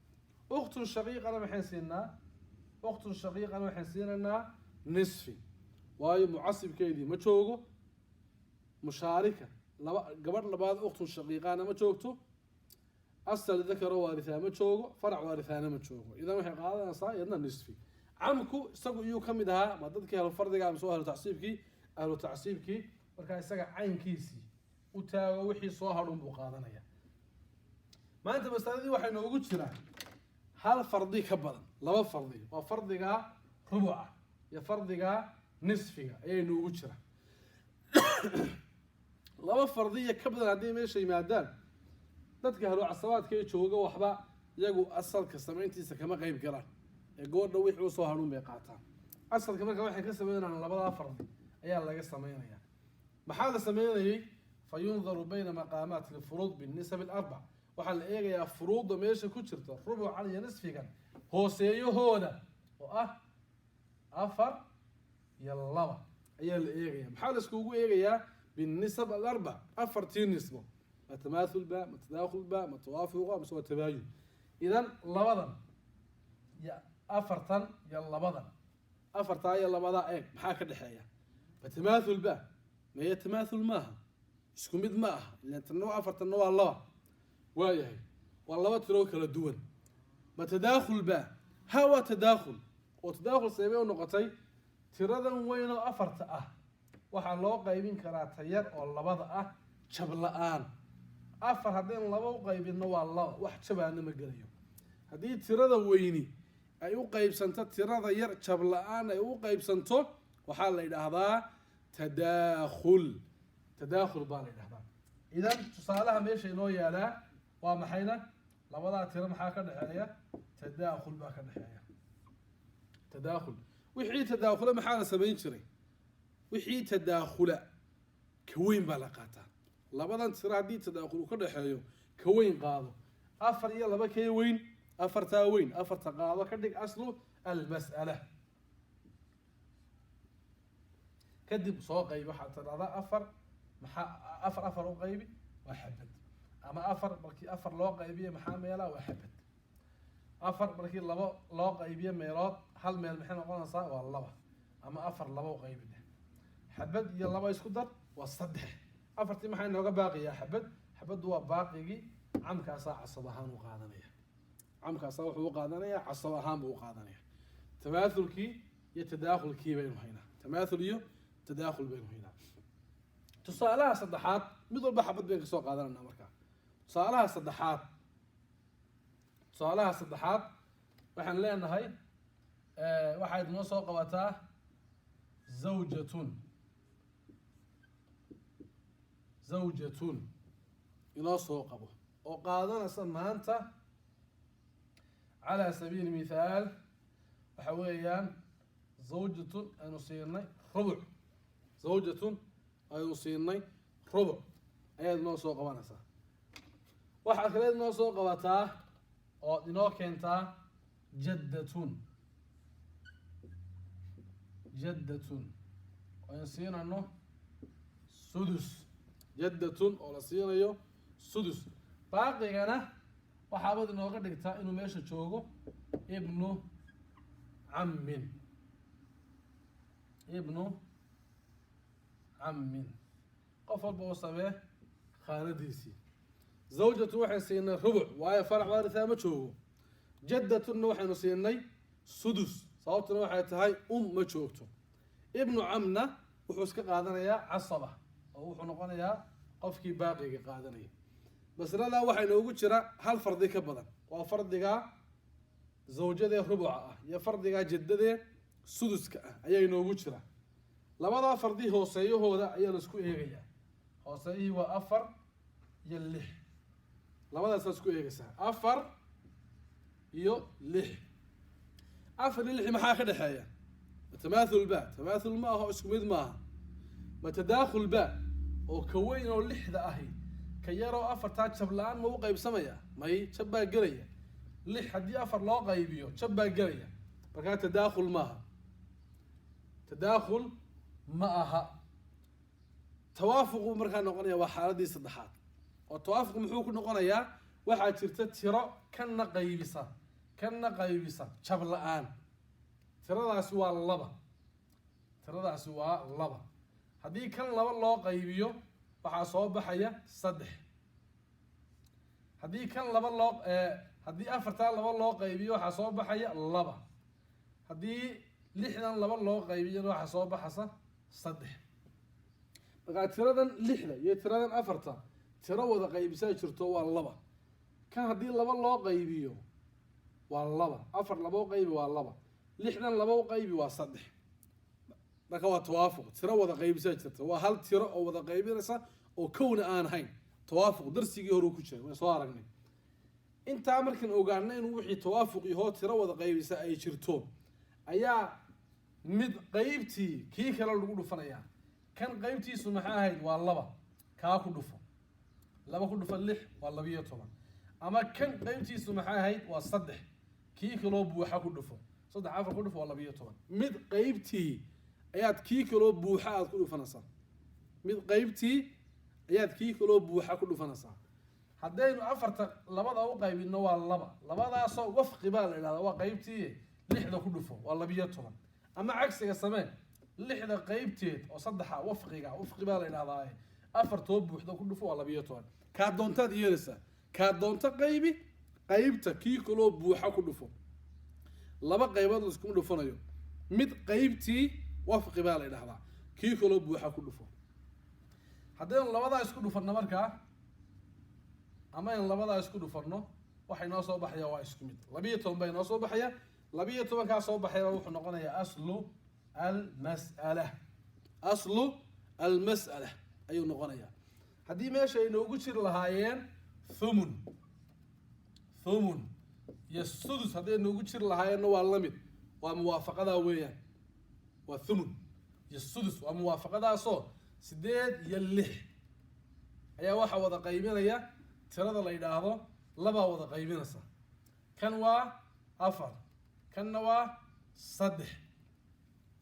ukhtun shaqiiqana maxaan siinaa ukhtun shaqiiqana waxaan siinaynaa nisfi waayo mucasibkeedii ma joogo mushaarika laba gabadh labaad ukhtun shaqiiqana ma joogto asal dakaro waarithaa ma joogo farac waarithaana ma joogo idan waxay qaadanaysaa iyadna nisfi camku isagu iyuu ka mid ahaa ma dadkii ahlu fardiga ama soo ahlu tacsiibkii markaa isaga caynkiisii u taago wixii soo hadhun buu qaadanaya maanta masaladii waxay noogu jiraa hal fardi ka badan laba fardi waa fardiga rubuca iyo fardiga nisfiga ayay noogu jira laba fardiya ka badan haddii meesha yimaadaan dadka ahlu casabaadka ee jooga waxba iyagu asalka samayntiisa kama qayb galaan ee goordha wixii u soo hadhuun bay qaataan asalka marka waxay ka sameynayaan labadaa fardi ayaa laga sameynayaa maxaa la sameynayay fa yundaru bayna maqaamaati lfuruud binisab alarbac waxaa la eegayaa furuudda meesha ku jirta rubucan iyo nisfigan hooseeyahooda oo ah 4 iyo 2 ayaa la eegayaa maxaa la iskugu eegayaa binisab alarbac 4 nisbo تماثل با متداخل با متوافق مسوى تباين اذا لبدن يا افرتن يا لبدن افرتا يا لبدا ايه maxaa ka dhaxeeya فتماثل با ما هي تماثل maaha isku mid ma aha ila tanoo afartan waa laba waayahay waa laba tiro kala duwan متداخل با hawa tadaakhul oo tadaakhul sabab u noqotay tiradan weyn oo afarta ah waxa loo qaybin karaa tayar oo labada ah jab la'aan afar haddii laba u qaybino waa laba wax jabaana ma gelayo haddii tirada weyni ay u qaybsanto tirada yar jab la'aan ay u qaybsanto waxaa la yidhaahdaa tadaakhul baa la yidhahdaa idan tusaalaha meesha inoo yaalaa waa maxayna labadaa tiro maxaa ka dhexeeya tadaakhul baa ka dhexeeya tadaakhul wixii tadaakhula maxaa la samayn jiray wixii tadaakhula ka weyn baa la qaataa labadan tiro haddii tadaakhul ka dhaxeeyo ka weyn qaado 4 iyo 2 kee weyn afarta weyn afarta qaado ka dhig aslu almas'ala kadib soo qayb waxa tiraahdaa 4 maxaa 4 u qaybi waa xabad ama 4 markii 4 loo qaybiyo maxaa meelaa waa xabad 4 markii 2 loo qaybiyo meelood hal meel maxay noqonaysaa waa 2 ama 4 2 u qaybi xabad iyo 2 isku dar waa 3 afartii maxay nooga baaqiyaa xabad waa baaqigi camkaasa casab ahaan u qaadanaya camkaasa wuxuu u qaadanayaa casab ahaan buu u qaadanaya tamaathulkii iyo tadaakhulkii baynu haynaa tamaathul iyo tadaakhul baynu haynaa tusaalaha saddexaad mid walba xabad baynu ka soo qaadananaa markaa tusaalaha saddexaad waxaan leenahay waxaad noo soo qabataa zawjatun inoo soo qabo oo qaadanaysa maanta calaa sabiili mithaal waxa weeyaan zawjatun aynu siinay rubuc zawjatun aynu siinay rubuc ayaad inoo soo qabanaysaa waxaa kaleed inoo soo qabataa oo inoo keentaa jaddatun aynu siinayno sudus jaddatun oo la siinayo sudus baaqigana waxaabad inooga dhigtaa inuu meesha joogo ibnu cammin ibnu cammin qof walba uu samee khaanadiisii zawjatu waxay siinay rubuc waayo farac waarithaa ma joogo jaddatuna waxaynu siinay sudus sababtuna waxay tahay ma joogto ibnu camna wuxuu iska qaadanayaa casaba oo wuxuu noqonayaa qofkii baaqiga qaadanaya masaladaa waxaa inoogu jira hal fardi ka badan waa fardigaa zawjadee rubuca ah iyo fardigaa jaddadee suduska ah ayaa inoogu jira labadaa fardi hooseeyahooda ayaa la isku eegayaa hooseeyihii waa 4 iyo 6 labadaas isku eegaysaa 4 iyo 6 4 iyo 6 maxaa ka dhaxeeya tamaathul ba tamaathul ma aha isku mid maaha ma tadaakhul ba oo ka weyn oo 6 ahi ka yaroo 4taa jab la-aan ma u qaybsamaya may jab baa gelaya 6 haddii 4 loo qaybiyo jab baa gelaya markaa tadaakhul maaha tadaakhul ma aha tawaafuqu markaa noqonaya waa xaaladii saddexaad oo tawaafuq muxuu ku noqonayaa waxaa jirta tiro kana qaybisa jab la-aan tiradaasi waa 2 tiradaasi waa 2 haddii kan 2 loo qaybiyo waxaa soo baxaya 3 haddii kan 2 loo haddii 4taa 2 loo qaybiyo waxaa soo baxaya 2 haddii 6dan 2 loo qaybiyana waxaa soo baxaysa 3 markaa tiradan 6da iyo tiradan 4ta tiro wada qaybisaa jirto waa 2 kan haddii 2 loo qaybiyo waa 2 4 2 qaybi waa 2 6dan 2 qaybi waa 3 marka waa tawaafuq tiro wada qaybisaa jirta waa hal tiro oo wada qaybinaysa oo kowna aan ahayn tawaafuq darsigii hore ku jiray waan soo aragnay intaa markaan ogaanay inuu wixii tawaafuq iyo tiro wada qaybisa ay jirto ayaa mid qaybtii kii kale lagu dhufanayaa kan qaybtiisu maxay ahayd waa 2 kaa ku dhufo 2 ku dhufo 6 waa 12 ama kan qaybtiisu maxay ahayd waa 3 kii kaloo buuxa ku dhufo 3 4 ku dhufo waa 12 mid qaybtii ayaad kii kaloo buuxa aad ku dhufanaysaa mid qaybtii ayaad kii kaloo buuxa ku dhufanaysaa haddaynu 4ta 2da u qaybino waa 2 labadaasoo wafqi baa la yidhahdaa waa qaybtii 6da ku dhufo waa 12 ama cagsiga samee 6da qaybteed oo 3 wafqi baa la yidhahdaa 4too buuxda ku dhufo waa 12 kaa doontaad yeelaysaa kaa doonta qaybta kii kaloo buuxa ku dhufo 2 qaybood la iskuma dhufanayo mid qaybtii wafqi baa la yidhahdaa kii kaloo buuxa ku dhufo haddaynu labadaa isku dhufanno markaa ama in labadaa isku dhufanno waxay noo soo baxaya waa isku mid 12 bay noo soo baxaya 12 kaa soo baxaya wuxuu noqonayaa aslu almas'ala ayuu noqonayaa haddii meesha ay noogu jiri lahaayeen thumun iyo sudus hadday noogu jiri lahaayeenna waa la mid waa muwaafaqadaa weeyaan waa thumun iyo sudus waa muwaafaqadaasoo 8 iyo 6 ayaa waxaa wada qaybinaya tirada la yidhaahdo 2 wada qaybinaysa kan waa 4 kanna waa 3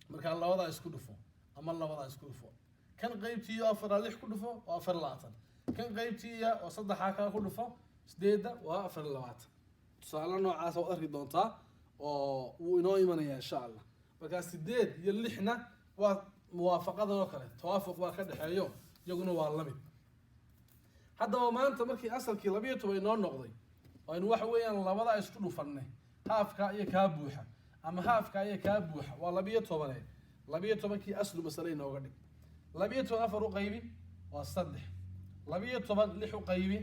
markaa 2daa isku dhufo ama 2daa isku dhufo kan qaybtiiyo 4 6 ku dhufo waa 24 kan qaybtiiya oo 3 kaa ku dhufo 8 waa 24 tusaale noocaas waad arki doontaa oo wuu inoo imanayaa insha allah markaa 8 iyo 6na waa muwaafaqadan oo kale tawaafuq baa ka dhaxeeyo iyaguna waa la mid haddaba maanta markii asalkii 12 inoo noqday aynu waxa weeyaan 2daa isku dhufanay haafka iyo kaa buuxa ama haafka iyo kaa buuxa waa 12 12kii aslu mas'ala inooga dhig 12 4 u qaybi waa 3 12 6 u qaybi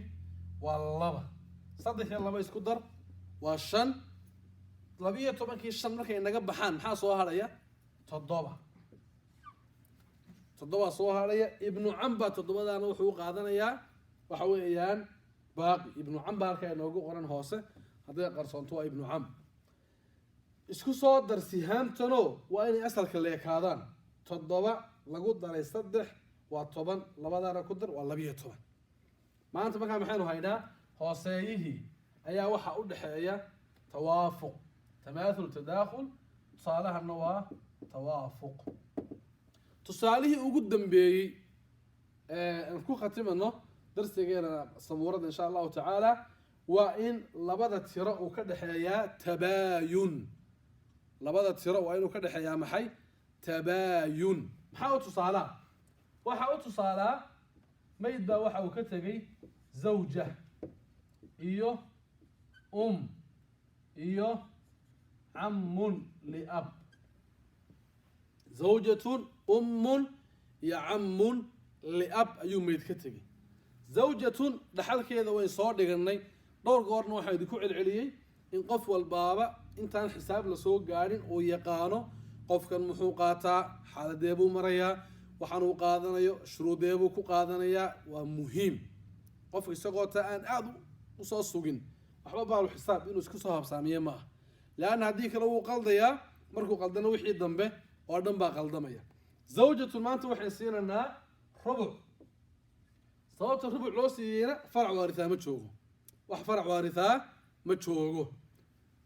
waa 2 3 iyo 2 isku dar waa 5 12kii 5 markay naga baxaan maxaa soo haraya 7 soo haraya ibnu camba 7daana wuxuu qaadanayaa waxa weeyaan baaqi ibnu camba halka inoogu qoran hoose hadday qarsoonto waa ibnu cam isku soo dar sihaamtano waa inay asalka leekaadaan 7 lagu daray 3 waa 10 labadaana ku dar waa 12 maanta markaa maxaynu haynaa hooseeyihii ayaa waxa u dhaxeeya tawaafuq tamaathul tadaakhul tusaalahana waa tawaafuq tusaalihii ugu dambeeyey aan ku khatimano darsigeena sabuurada insha allahu tacaala وإن لبدا ترى وكدحيا تباين لبدا ترى وإن وكدحيا محي تباين محاوت صلاة وحاوت صلاة ميد با وحا وكتغي زوجة إيو إيو عم لأب زوجة يا عم لأب أيو ميد كتغي زوجة دحال كيدا وين صور دغني دور goorna waxa idinku celceliyay in qof walbaaba intaan xisaab la soo gaarin oo yaqaano qofkan muxuu qaataa xaaladeebu marayaa waxaan uu qaadanayo shuruudeebu ku qaadanayaa waa muhiim qof isagoo aan aad u soo sugin waxba baa xisaab inuu isku soo habsaamiye ma aha laana hadii kale uu qaldayaa markuu qaldana wixii dambe oo dhan baa qaldamaya zawjatu maanta waxay siinanaa rubuc sababta rubuc loo siiyayna farac waarithaa ma joogo wax farac waarithaa ma joogo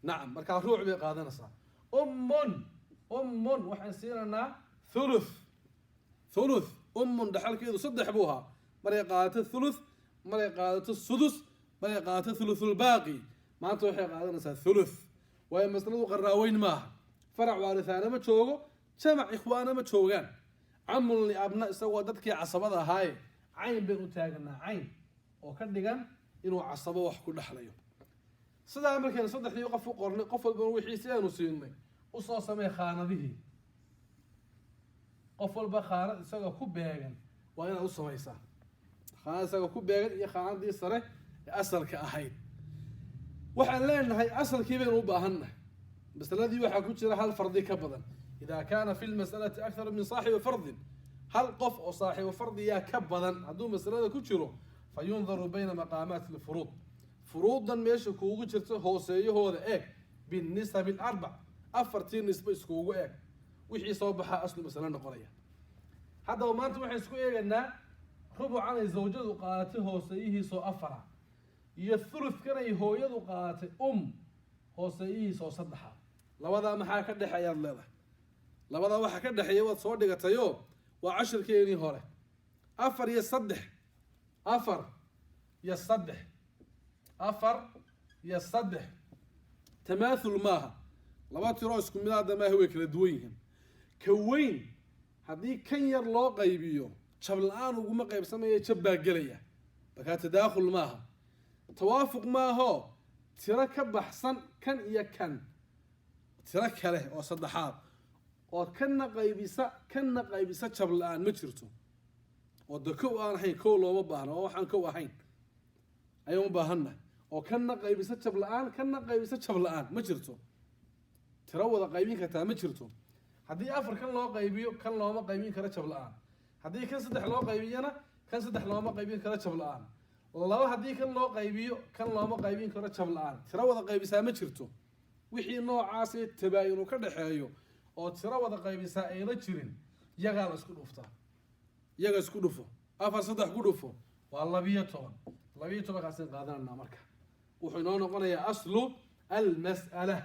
nacam markaa ruuc bay qaadanaysaa ummun waxaan siinanaa thuluth ummun dhaxalkeedu saddex buu ahaa maray qaadato thuluth maray qaadato sudus maray qaadato thuluthul baaqi maanta waxay qaadanaysaa thuluth waayo masaladu qaraaweyn maaha farac waarithaana ma joogo jamac ikhwaana ma joogaan camun liabna isagoo dadkii casabada ahaaye cayn bay u taaganaa cayn oo ka dhigan inuu casabo wax ku dhaxlayo sidaa markayna saddexdii qof u qornay qof walba wixiisi aanu siinay u soo samee khaanadihii qof walba khaanad isaga ku beegan waa inaad u samaysaa khaanad isaga ku beegan iyo khaanadii sare ee asalka ahayd waxaan leenahay asalkii baynu u baahannahay masaladii waxaa ku jira hal fardi ka badan idaa kaana fi lmasalati akthar min saaxibi fardin hal qof oo saaxiibo fardiyaa ka badan hadduu masalada ku jiro فينظر بين مقامات الفروض فروضا ماشي كوغو جرتو هوسيهودا ايك بالنسب الاربع افرتين نسبه اسكوغو ايك وحي سو بخا اصل مثلا نقريا هذا ما انت waxay isku eegana rubucan ay zawjadu qaadatay hooseeyihiiso afara iyo thuluth kana ay hooyadu qaadatay hooseeyihiiso saddexa labada maxaa ka dhaxeeya leedahay labada waxa ka dhaxeeya wad soo dhigatayo waa 10 keenii hore afar iyo saddex أفر يا صدح تماثل ماها لبات راسكم من هذا ما هو كردوين كوين هذه كان يرلا قيبيو شبل الآن وقوم قيب سمية شبه قلية بكا تداخل ماها توافق ما هو تركب أحسن كان كان ترك له وصدحات وكان قيبسة شبل الآن مجرته ودكو أنا حين كولو ما بهنا أو حن كوا حين أيوم بهنا أو كنا قيبسة شبل الآن كنا قيبسة شبل الآن ما جرتو تروّد قيبين كتا ما جرتو هدي أفر كان لو قيبيو كان لو ما قيبين كلا شبل الآن هدي كان صدح لو قيبينا كان صدح لو ما قيبين كلا شبل الآن والله هدي كان لو قيبيو كان لو ما قيبين كلا شبل الآن تروّد قيبسة ما جرتو وحي نوع عاسي تباين وكذا حيو أو تروّد قيبسة أي رجلين يجعل اسكت أفتح iyaga isku dhufo afar saddex ku dhufo waa 12 kaaseen qaadanana marka wuxuu inoo noqonayaa aslu almas'ala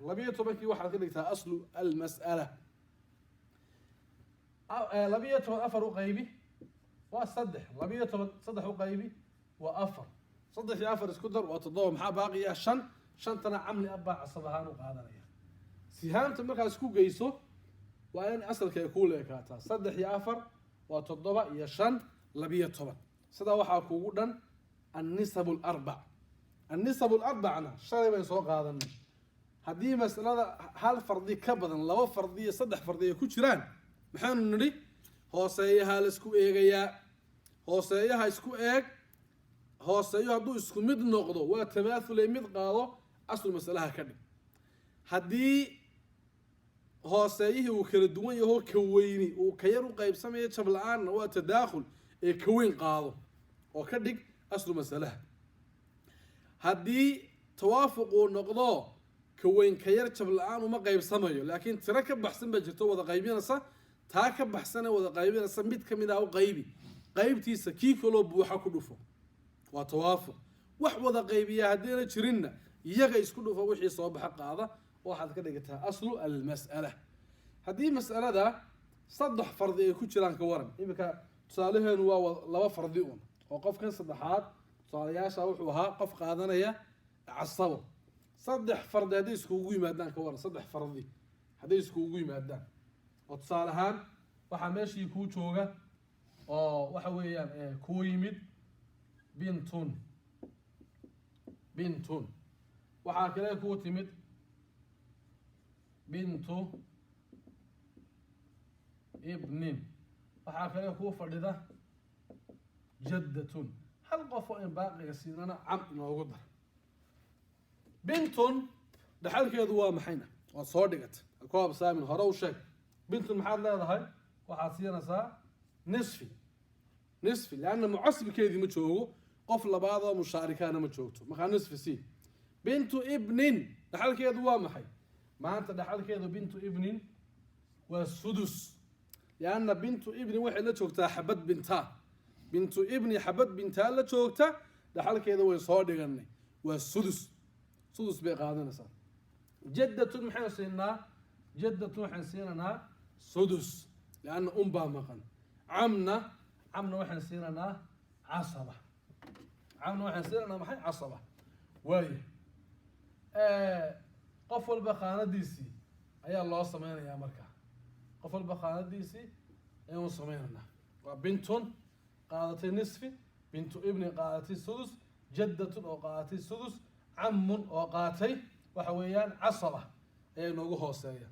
12kii waxaad ka dhigtaa aslu almas'ala 12 afar u qaybi waa saddex 12 saddex u qaybi waa afar saddex iyo afar isku dar waa 7 maxaa baaqiya 5 tana camli abba casabahaan u qaadanaya sihaamta markaa isku geyso وأن أصل كيكون لكاتا صدح يا أفر وتضبع يشان لبية طبع صدا وحا كوغودن النسب الأربع أنا شري بين سوق هذا هذه مسألة هل فردي كبدا لو فردية صدح فردية كوشران محن نري هو سيها لسكو إيجيا هو سيها اسكو إيج هو سيها دو اسكو مد نقضو وتماثل مد قاضو أصل مسألة كذي هذه hooseeyihii uu kala duwan yahay ka weyni uu ka yar u qaybsamayo jablaan waa tadaakhul ee ka weyn qaado oo ka dhig aslu mas'alaha hadii tawaafuq uu noqdo ka weyn ka yar jablaan uma qaybsamayo laakiin tira ka baxsan ba jirto wada qaybinaysa taa ka baxsan wada qaybinaysa mid kamid ah u qaybtiisa kii kale buuxa ku dhufo waa tawaafuq wax wada qaybiya hadeena jirinna iyaga isku dhufo wixii soo baxa qaada waxaad ka dhigtaa aslu almas'ala hadii mas'alada saddex fardi ay ku jiraan ka waran imika tusaalaheenu waa laba fardi oo qofkan saddexaad tusaalayaasha wuxuu ahaa qof qaadanaya casabo saddex fardi hadday iskugu yimaadaan ka waran saddex fardi hadday iskugu yimaadaan oo tusaale ahaan waxaa meeshii kuu jooga oo waxa weeyaan kuu yimid bintun waxaa kale kuu timid bintu ibnin waxaa kale kuu fadhida jaddatun hal qof oo in baaqiga siinana cam inoogu dar bintun dhaxalkeedu waa maxayna waad soo dhigata ku habsaamin hore u sheeg bintun maxaad leedahay waxaad siinaysaa nisfi leanna mucasibkeedii ma joogo qof labaad oo mushaarikaana ma joogto markaa nisfi sii bintu ibnin dhaxalkeedu waa maxay maanta dhaxalkeedu bintu ibnin waa sudus leanna bintu ibnin waxay la joogtaa xabad bintaa bintu ibni xabad bintaa la joogta dhaxalkeeda way soo dhiganay waa sudus bay qaadanaysaa jaddatun maxaynu siinaa jaddatun waxaan siinaynaa sudus leanna unbaa maqan camna waxaan siinaynaa casaba maxay casaba waaye qof walba qaanadiisii ayaa loo sameynayaa markaa qof walba qaanadiisii ayaan sameynaynaa waa bintun qaadatay nisfi bintu ibni qaadatay sudus jaddatun oo qaadatay sudus camun oo qaatay waxa weeyaan casaba ayaa inoogu hooseeya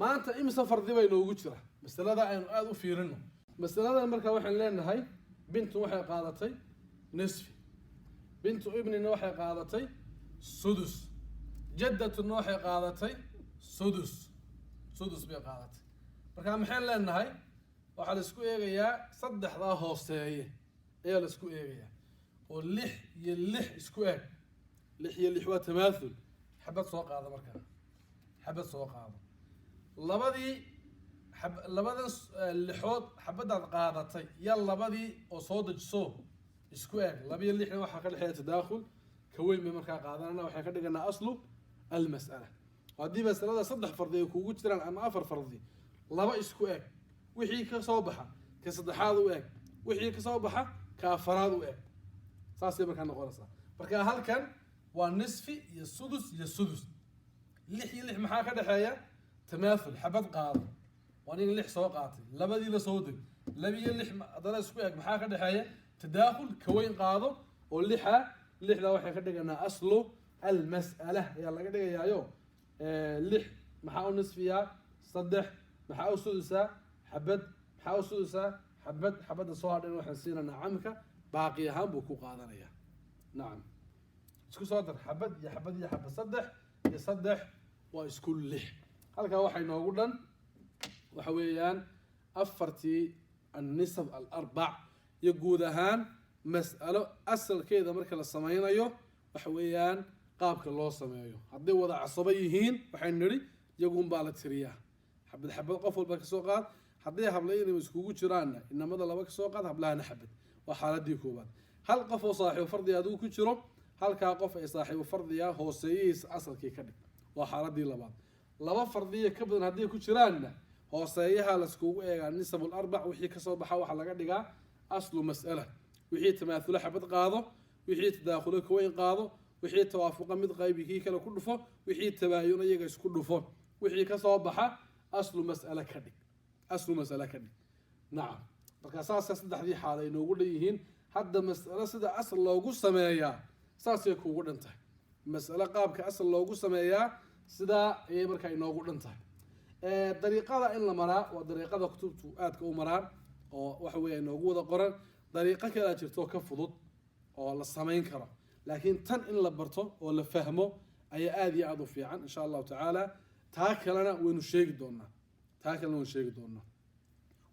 maanta imisa fardi bay inoogu jira masalada aynu aada u fiirino masaladan markaa waxaan leenahay bintun waxay qaadatay nisfi bintu ibnina waxay qaadatay sudus jaddatuna waxay qaadatay sudus bay qaadatay markaa maxaan leenahay waxaa la isku eegayaa saddexdaa hooseeye ayaa la isku eegayaa oo 6 iyo 6 isku eeg 6 iyo 6 waa tamaathul xabad soo qaado markaa xabad soo qaado labadan lixood xabadaad qaadatay ya labadii oo soo dejiso isku eeg 2 iyo 6 waxaa ka dhexeeya tadaakhul ka weyn bay markaa qaadanana waxay ka dhiganaa aslu almas'ala haddii masalada 3 fardi ay kugu jiraan ama 4 fardi laba isku eeg wixii ka soo baxa ka saddexaad u eeg wixii ka soo baxa ka afaraad u eeg saasay markaa noqonaysaa marka halkan waa nisfi iyo sudus 6 iyo 6 maxaa ka dhexeeya tamaathul xabad qaado waa nin 6 soo qaatay labadii la soo deg 2 iyo 6 hadana isku eeg maxaa ka dhexeeya tadaakhul ka weyn qaado oo 6 waxay ka dhiganaa aslu almas'ala ayaa laga dhigayaayo 6 maxaa u nisfiyaa 3 maxaa u sudusaa xabad maxaa u sudusaa xabadda soo hadhan waxaan siinaynaa camka baaqi ahaan buu ku qaadanayaa nacam isku soo dar xabad iyo xabad 3 iyo 3 waa isku 6 halkaa waxaa inoogu dhan waxa weeyaan afartii annisab alarbac iyo guud ahaan mas'alo asalkeeda marka la sameynayo waxa weeyaan qaabka loo sameeyo hadday wada casabo yihiin waxaynu nidhi iyagunbaa la tiriyaa xabad qof walba ka soo qaad hadday hablaynima iskugu jiraanna inamada 2 ka soo qaad hablahana xabad waa xaaladii koobaad hal qof oo saaxiibo fardi adigu ku jiro halkaa qof ay saaxiibo fardiya hooseeyihiisa asalkii ka dhig waa xaaladii labaad 2 fardiya ka badan hadday ku jiraanna hooseeyaha la iskugu eegaa nisabul arbac wixii ka soo baxa waxaa laga dhigaa aslu mas'ala wixii tamaathula xabad qaado wixii tadaakhula ka weyn qaado wixii tawaafuqa mid qaybikii kale ku dhufo wixii tabaayuna iyaga isku dhufo wixii ka soo baxa aslu mas'ala ka dhig nacam marka saasa saddexdii xaal ay noogu dhan yihiin hadda mas'alo sida asal loogu sameeyaa saasay kuugu dhan tahay mas'alo qaabka asal loogu sameeyaa sidaa ayay markaa inoogu dhan tahay dariiqada in la maraa waa dariiqada kutubtu aadka u maraan oo waxa weeye inoogu wada qoran dariiqo kalaa jirto ka fudud oo la samayn karo laakiin tan in la barto oo la fahmo ayaa aad iyo aad u fiican insha allahu tacaala taa kalena waynu sheegi doonaa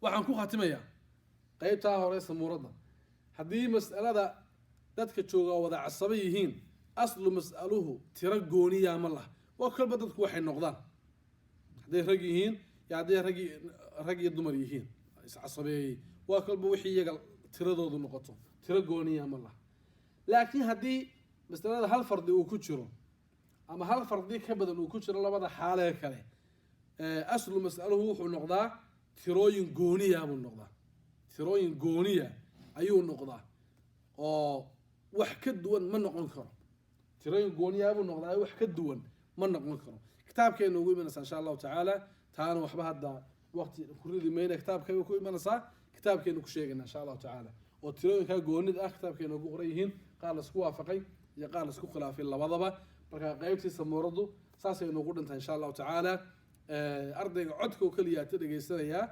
waxaan ku khatimayaa qaybtaa hore samuuradda haddii mas'alada dadka jooga wada casabo yihiin aslu mas'aluhu tiro gooniyaa ma laha waa kolba dadku waxay noqdaan hadday rag yihiin iyo hadday rag iyo dumar yihiin iscasabeeyey waa kolba wixii iyaga tiradoodu noqoto tiro gooniyaa ma laha laakiin haddii masalada hal fardi uu ku jiro ama hal fardi ka badan uu ku jiro labada xaalee kale aslu mas'aluhu wuxuu noqdaa tirooyin gooniya ayuu noqdaa oo wax ka duwan ma noqon karo tirooyin gooniyaabuu noqdaa wax ka duwan ma noqon karo kitaabkeena ugu imanaysaa insha allahu tacaala taana waxba hadda waqti ku ridi mayna kitaabkeena ku imanaysaa kitaabkeena ku sheegayna insha allahu tacaala oo tirooyinka goonid ah kitaabkeena ugu qoran yihiin qaar la isku waafaqay iyo qaar la isku khilaafay labadaba marka qaybtiisa mooradu saasay noogu dhintaa insha allahu tacaala ardayga codka oo kaliya ta dhageysanayaa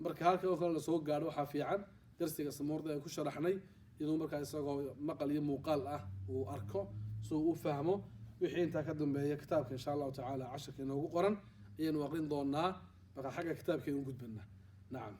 marka halka oo kale la soo gaadho waxaa fiican darsiga samoorda aan ku sharaxnay inuu markaa isagoo maqal iyo muuqaal ah uu arko soo uu fahmo wixii intaa ka dambeeya kitaabka insha allahu tacaala casharka inoogu qoran ayaynu aqrin doonaa marka xagga kitaabkeenu gudbana nacam